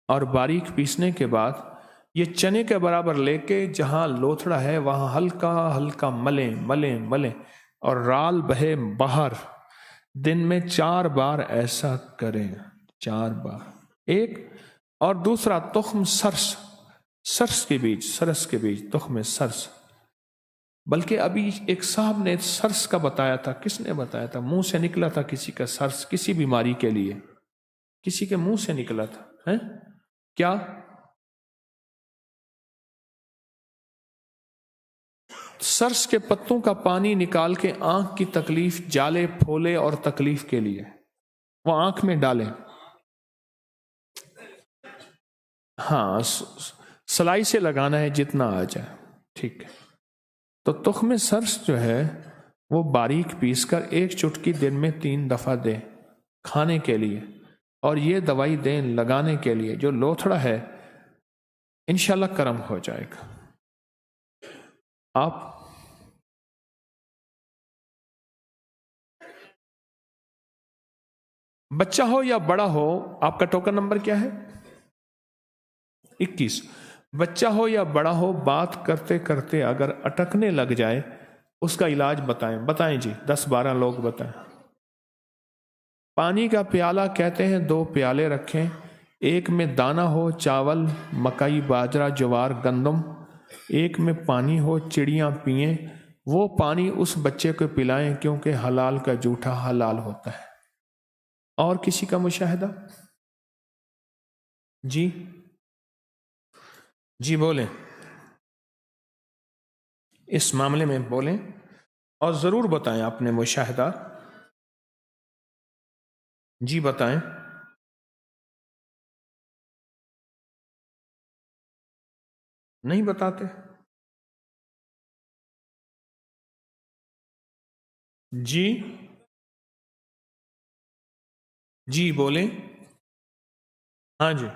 اور باریک پیسنے کے بعد یہ چنے کے برابر لے کے جہاں لوتھڑا ہے وہاں ہلکا ہلکا ملیں ملیں ملیں، اور رال بہے باہر. دن میں 4 بار ایسا کریں. 4 بار. ایک. اور دوسرا تخم سرس، سرس کے بیج تخم سرس. بلکہ ابھی ایک صاحب نے سرس کا بتایا تھا. کس نے بتایا تھا؟ منہ سے نکلا تھا کسی کا سرس، کسی بیماری کے لیے کسی کے منہ سے نکلا تھا. کیا؟ سرس کے پتوں کا پانی نکال کے آنکھ کی تکلیف، جالے پھولے اور تکلیف کے لیے وہ آنکھ میں ڈالیں. ہاں سلائی سے لگانا ہے جتنا آ جائے. ٹھیک ہے. تو تخم سرس جو ہے وہ باریک پیس کر 1 چٹکی دن میں 3 دفعہ دیں کھانے کے لیے، اور یہ دوائی دیں لگانے کے لیے. جو لوتھڑا ہے انشاءاللہ کرم ہو جائے گا. آپ بچہ ہو یا بڑا ہو، آپ کا ٹوکن نمبر کیا ہے؟ 21. بچہ ہو یا بڑا ہو، بات کرتے کرتے اگر اٹکنے لگ جائے اس کا علاج بتائیں جی. 10-12 لوگ بتائیں. پانی کا پیالہ کہتے ہیں 2 پیالے رکھیں. ایک میں دانہ ہو چاول، مکئی، باجرہ، جوار، گندم. ایک میں پانی ہو، چڑیاں پئیں. وہ پانی اس بچے کو پلائیں کیونکہ حلال کا جھوٹا حلال ہوتا ہے. اور کسی کا مشاہدہ؟ جی بولیں، اس معاملے میں بولیں اور ضرور بتائیں اپنے مشاہدہ. جی بتائیں. نہیں بتاتے؟ جی بولیں. ہاں جی.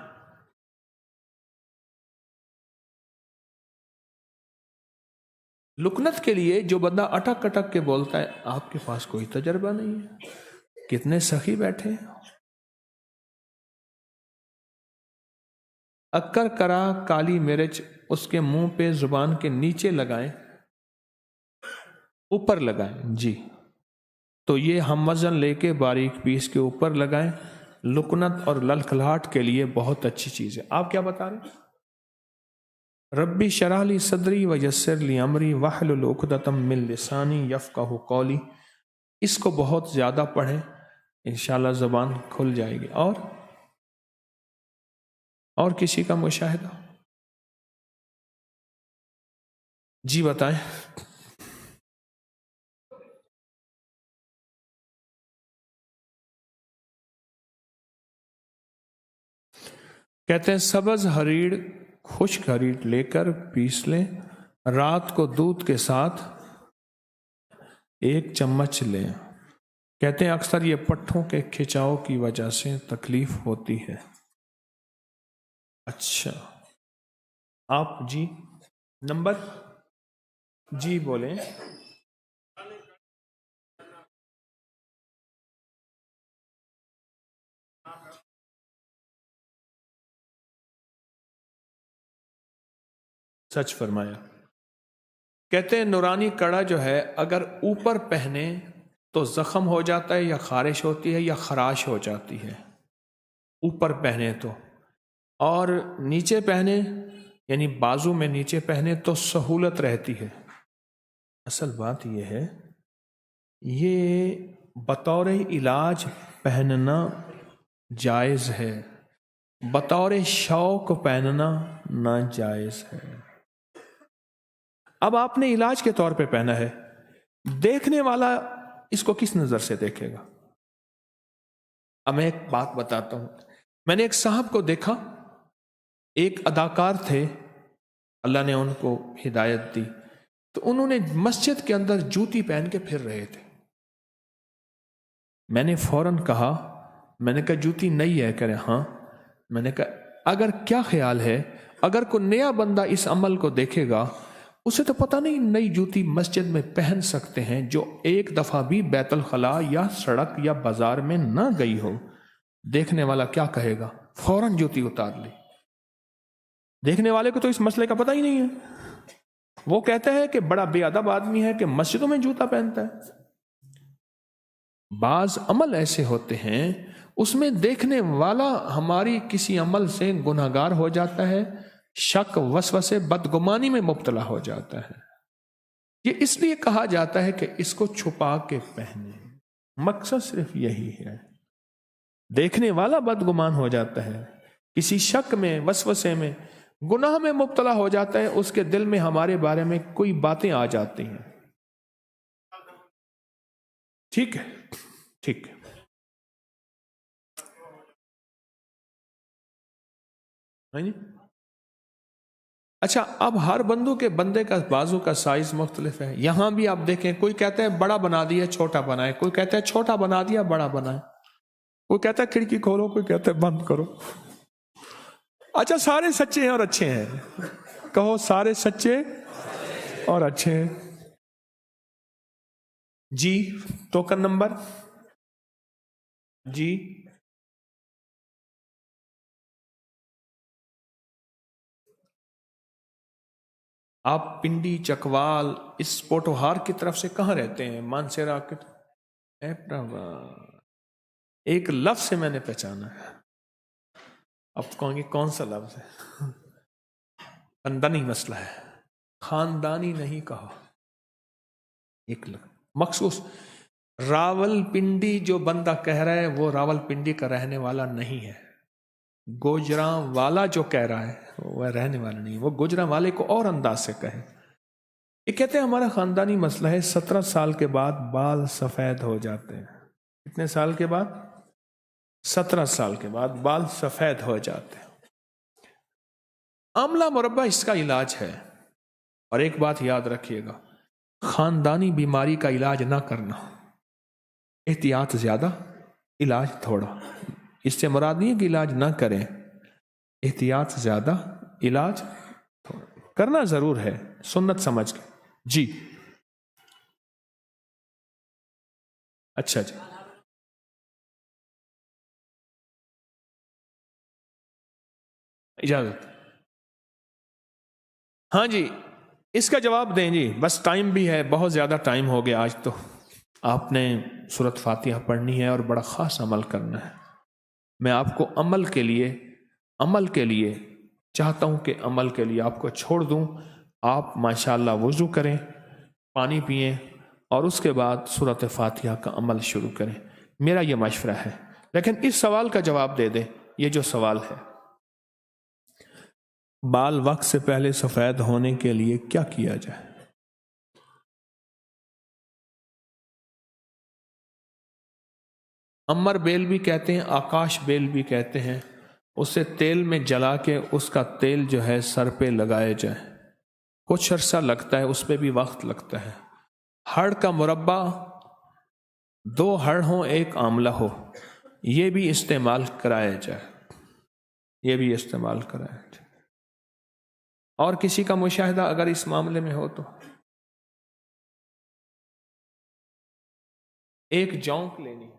لکنت کے لیے جو بندہ اٹک اٹک کے بولتا ہے، آپ کے پاس کوئی تجربہ نہیں ہے. کتنے سخی بیٹھے. اکر کرا، کالی مرچ اس کے منہ پہ زبان کے نیچے لگائیں، اوپر لگائیں. جی تو یہ ہم وزن لے کے باریک پیس کے اوپر لگائیں. لکنت اور للکلاہٹ کے لیے بہت اچھی چیز ہے. آپ کیا بتا رہے ہیں؟ ربی شرح لی صدری ویسر لی امری واحلل عقدۃ من لسانی یفقہوا قولی. اس کو بہت زیادہ پڑھیں، انشاءاللہ زبان کھل جائے گی. اور کسی کا مشاہدہ؟ جی بتائیں. کہتے ہیں سبز ہریڑ، خشک ہریڑ لے کر پیس لیں. رات کو دودھ کے ساتھ 1 چمچ لیں. کہتے ہیں اکثر یہ پٹھوں کے کھچاؤ کی وجہ سے تکلیف ہوتی ہے. اچھا آپ جی نمبر جی بولیں. سچ فرمایا. کہتے ہیں نورانی کڑا جو ہے اگر اوپر پہنے تو زخم ہو جاتا ہے یا خارش ہوتی ہے یا خراش ہو جاتی ہے. اوپر پہنے تو، اور نیچے پہنے یعنی بازو میں نیچے پہنے تو سہولت رہتی ہے. اصل بات یہ ہے، یہ بطور علاج پہننا جائز ہے، بطور شوق پہننا ناجائز ہے. اب آپ نے علاج کے طور پہ پہنا ہے، دیکھنے والا اس کو کس نظر سے دیکھے گا؟ اب میں ایک بات بتاتا ہوں. میں نے ایک صاحب کو دیکھا، ایک اداکار تھے، اللہ نے ان کو ہدایت دی، تو انہوں نے مسجد کے اندر جوتی پہن کے پھر رہے تھے. میں نے فوراً کہا، میں نے کہا جوتی نئی ہے؟ کہہ رہے ہاں. میں نے کہا اگر کیا خیال ہے اگر کوئی نیا بندہ اس عمل کو دیکھے گا، اسے تو پتہ نہیں نئی جوتی مسجد میں پہن سکتے ہیں جو ایک دفعہ بھی بیت الخلاء یا سڑک یا بازار میں نہ گئی ہو، دیکھنے والا کیا کہے گا؟ فوراً جوتی اتار لی. دیکھنے والے کو تو اس مسئلے کا پتہ ہی نہیں ہے، وہ کہتے ہیں کہ بڑا بے ادب آدمی ہے کہ مسجدوں میں جوتا پہنتا ہے. بعض عمل ایسے ہوتے ہیں اس میں دیکھنے والا ہماری کسی عمل سے گناہگار ہو جاتا ہے، شک، وسوسے، بدگمانی میں مبتلا ہو جاتا ہے. یہ اس لیے کہا جاتا ہے کہ اس کو چھپا کے پہنے. مقصد صرف یہی ہے. دیکھنے والا بدگمان ہو جاتا ہے، کسی شک میں، وسوسے میں، گناہ میں مبتلا ہو جاتا ہے، اس کے دل میں ہمارے بارے میں کوئی باتیں آ جاتی ہیں. ٹھیک ہے، ٹھیک ہے. اچھا، اب ہر بندے کا بازو کا سائز مختلف ہے. یہاں بھی آپ دیکھیں، کوئی کہتا ہے بڑا بنا دیا چھوٹا بنائے، کوئی کہتا ہے چھوٹا بنا دیا بڑا بنائے، کوئی کہتا ہے کھڑکی کھولو، کوئی کہتا ہے بند کرو. اچھا، سارے سچے ہیں اور اچھے ہیں. کہو سارے سچے اور اچھے ہیں. جی ٹوکن نمبر جی. آپ پنڈی، چکوال، اس پوٹوہار کی طرف سے کہاں رہتے ہیں؟ مانسیرا کے. ایک لفظ سے میں نے پہچانا ہے. اب کہوں گی کون سا لفظ ہے؟ خاندانی مسئلہ ہے. خاندانی نہیں کہا، ایک لفظ مخصوص. راول پنڈی جو بندہ کہہ رہا ہے وہ راول پنڈی کا رہنے والا نہیں ہے. گوجراں والا جو کہہ رہا ہے وہ رہنے والا نہیں، وہ گوجراں والے کو اور انداز سے کہے. یہ کہتے ہیں ہمارا خاندانی مسئلہ ہے، 17 سال کے بعد بال سفید ہو جاتے ہیں. کتنے سال کے بعد؟ 17 سال کے بعد بال سفید ہو جاتے ہیں. آملہ مربع اس کا علاج ہے. اور ایک بات یاد رکھیے گا، خاندانی بیماری کا علاج نہ کرنا. احتیاط زیادہ، علاج تھوڑا. اس سے مراد نہیں ہے کہ علاج نہ کریں، احتیاط زیادہ، علاج تھوڑا. کرنا ضرور ہے سنت سمجھ کے. جی اچھا جی. اجازت. ہاں جی، اس کا جواب دیں جی، بس ٹائم بھی ہے، بہت زیادہ ٹائم ہو گیا آج. تو آپ نے سورۃ فاتحہ پڑھنی ہے اور بڑا خاص عمل کرنا ہے. میں آپ کو عمل کے لیے چاہتا ہوں کہ عمل کے لیے آپ کو چھوڑ دوں. آپ ماشاءاللہ وضو کریں، پانی پئیں اور اس کے بعد سورۃ فاتحہ کا عمل شروع کریں. میرا یہ مشورہ ہے. لیکن اس سوال کا جواب دے دیں. یہ جو سوال ہے، بال وقت سے پہلے سفید ہونے کے لیے کیا کیا جائے؟ امر بیل بھی کہتے ہیں، آکاش بیل بھی کہتے ہیں. اسے تیل میں جلا کے اس کا تیل جو ہے سر پہ لگائے جائے. کچھ عرصہ لگتا ہے، اس پہ بھی وقت لگتا ہے. ہڑ کا مربع، 2 ہڑ ہوں 1 آملہ ہو، یہ بھی استعمال کرایا جائے، یہ بھی استعمال کرایا جائے. اور کسی کا مشاہدہ اگر اس معاملے میں ہو تو؟ ایک جونک لینی ہے.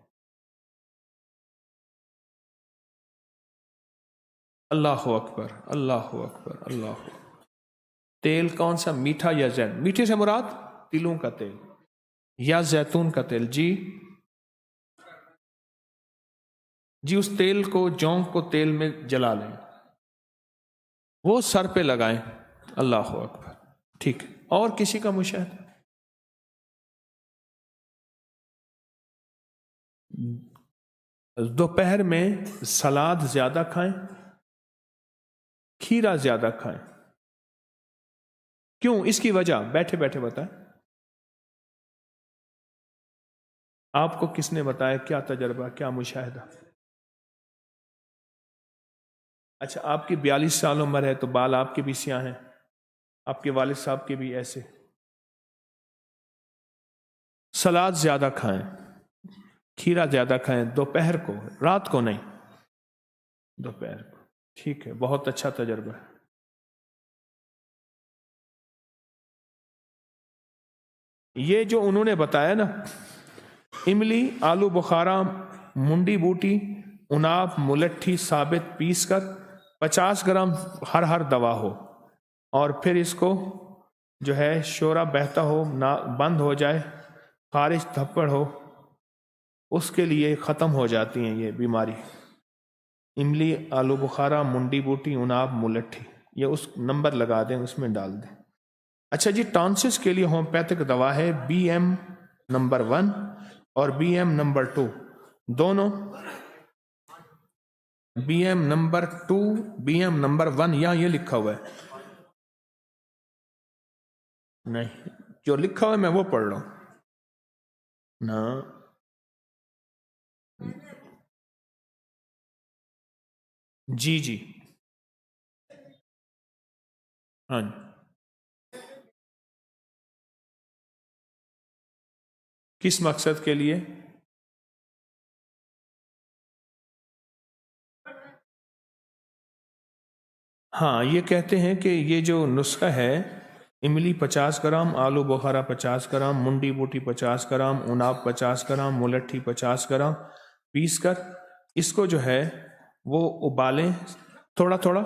اللہ اکبر، اللہ اکبر، اللہ اکبر. تیل کون سا، میٹھا یا زیتون؟ میٹھے سے مراد تلوں کا تیل یا زیتون کا تیل؟ جی جی. اس تیل کو، جونک کو تیل میں جلا لیں، وہ سر پہ لگائیں. اللہ اکبر. ٹھیک ہے. اور کسی کا مشاہدہ؟ دوپہر میں سلاد زیادہ کھائیں، کھیرا زیادہ کھائیں. کیوں؟ اس کی وجہ بیٹھے بیٹھے بتائیں. آپ کو کس نے بتایا؟ کیا تجربہ، کیا مشاہدہ؟ اچھا آپ کی 42 سال عمر ہے تو بال آپ کے بھی سیاہ ہیں، آپ کے والد صاحب کے بھی ایسے؟ سلاد زیادہ کھائیں، کھیرا زیادہ کھائیں، دوپہر کو، رات کو نہیں، دوپہر کو، ٹھیک ہے، بہت اچھا تجربہ ہے۔ یہ جو انہوں نے بتایا نا، املی، آلو بخارا، منڈی بوٹی، اناب، ملٹھی ثابت پیس کر 50 گرام ہر دوا ہو، اور پھر اس کو جو ہے شورا بہتا ہو، بند ہو جائے، خارج تھپڑ ہو، اس کے لیے ختم ہو جاتی ہیں یہ بیماری۔ املی، آلو بخارا، منڈی بوٹی، اناب، ملٹھی، یہ اس نمبر لگا دیں، اس میں ڈال دیں۔ اچھا جی، ٹانسس کے لیے ہومیوپیتھک دوا ہے بی ایم نمبر 1 اور بی ایم نمبر 2 دونوں، B M number 2، B M number 1، یہاں یہ لکھا ہوا ہے، نہیں جو لکھا ہوا ہے میں وہ پڑھ رہا ہوں نا۔ جی جی ہاں جی، کس مقصد کے لیے؟ ہاں یہ کہتے ہیں کہ یہ جو نسخہ ہے، املی 50 گرام، آلو بخارا 50 گرام، منڈی بوٹی 50 گرام، اناب 50 گرام، ملٹھی 50 گرام پیس کر اس کو جو ہے وہ ابالیں تھوڑا تھوڑا،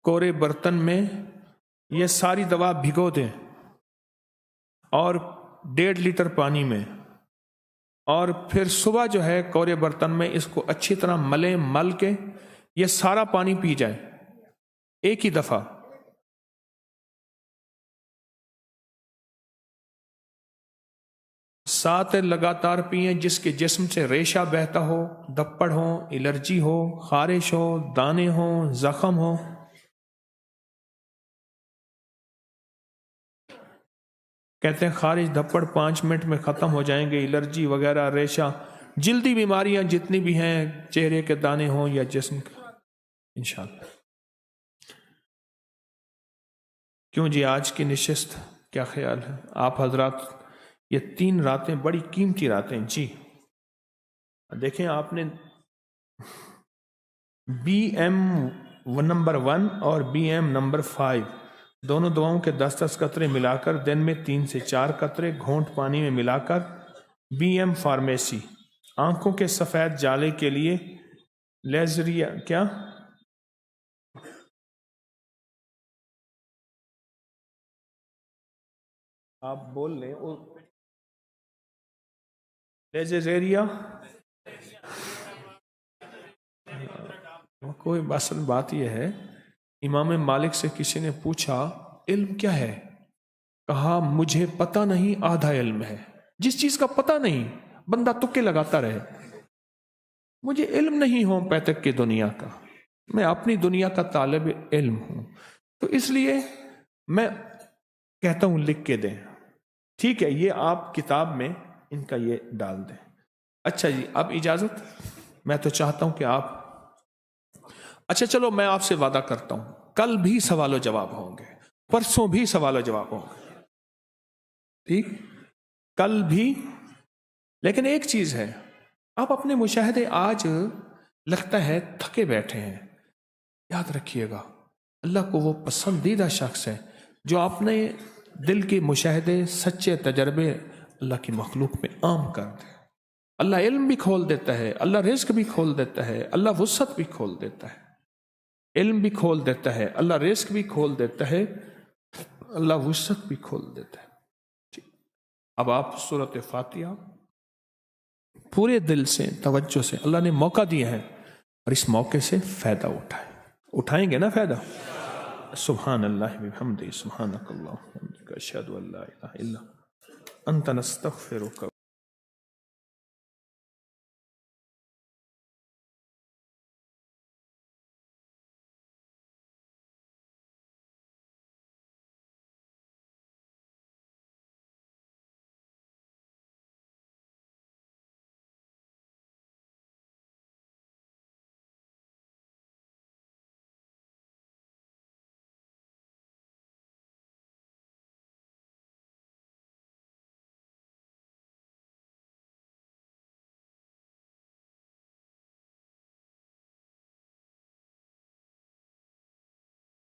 کورے برتن میں یہ ساری دوا بھگو دیں، اور 1.5 لیٹر پانی میں، اور پھر صبح جو ہے کورے برتن میں اس کو اچھی طرح مل کے یہ سارا پانی پی جائے ایک ہی دفعہ۔ 7 لگاتار پئیں، جس کے جسم سے ریشہ بہتا ہو، دپڑ ہو، الرجی ہو، خارش ہو، دانے ہو، زخم ہو۔ کہتے ہیں خارج دھپڑ 5 منٹ میں ختم ہو جائیں گے، الرجی وغیرہ، ریشہ، جلدی بیماریاں جتنی بھی ہیں، چہرے کے دانے ہوں یا جسم کے، انشاءاللہ۔ کیوں جی آج کی نشست کیا خیال ہے آپ حضرات؟ یہ 3 راتیں بڑی قیمتی راتیں جی۔ دیکھیں آپ نے بی ایم نمبر 1 اور بی ایم نمبر 5 دونوں دواؤں کے 10-10 قطرے ملا کر دن میں 3 سے 4 قطرے گھونٹ پانی میں ملا کر، بی ایم فارمیسی، آنکھوں کے سفید جالے کے لیے لیزریا، کیا آپ بول لیں، لیزریا، کوئی اصل بات یہ ہے، امام مالک سے کسی نے پوچھا علم کیا ہے؟ کہا مجھے پتہ نہیں، آدھا علم ہے۔ جس چیز کا پتہ نہیں بندہ تکے لگاتا رہے۔ مجھے علم نہیں ہومیوپیتھک کی دنیا کا، میں اپنی دنیا کا طالب علم ہوں، تو اس لیے میں کہتا ہوں لکھ کے دیں، ٹھیک ہے، یہ آپ کتاب میں ان کا یہ ڈال دیں۔ اچھا جی، اب اجازت، میں تو چاہتا ہوں کہ آپ، اچھا چلو میں آپ سے وعدہ کرتا ہوں کل بھی سوال و جواب ہوں گے، پرسوں بھی سوال و جواب ہوں گے، ٹھیک، کل بھی۔ لیکن ایک چیز ہے، آپ اپنے مشاہدے آج لگتا ہے تھکے بیٹھے ہیں، یاد رکھیے گا اللہ کو وہ پسندیدہ شخص ہے جو اپنے دل کے مشاہدے، سچے تجربے اللہ کی مخلوق میں عام کر دے۔ اللہ علم بھی کھول دیتا ہے، اللہ رزق بھی کھول دیتا ہے، اللہ وسعت بھی کھول دیتا ہے، علم بھی کھول دیتا ہے، اللہ رزق بھی کھول دیتا ہے، اللہ وسعت بھی کھول دیتا ہے۔ اب آپ سورۃ فاتحہ پورے دل سے، توجہ سے، اللہ نے موقع دیا ہے اور اس موقع سے فائدہ اٹھائیں گے نا فائدہ؟ سبحان اللہ بحمدہ، سبحانک اللہم وبحمدک، اشہد ان لا الہ الا انت، نستغفرک۔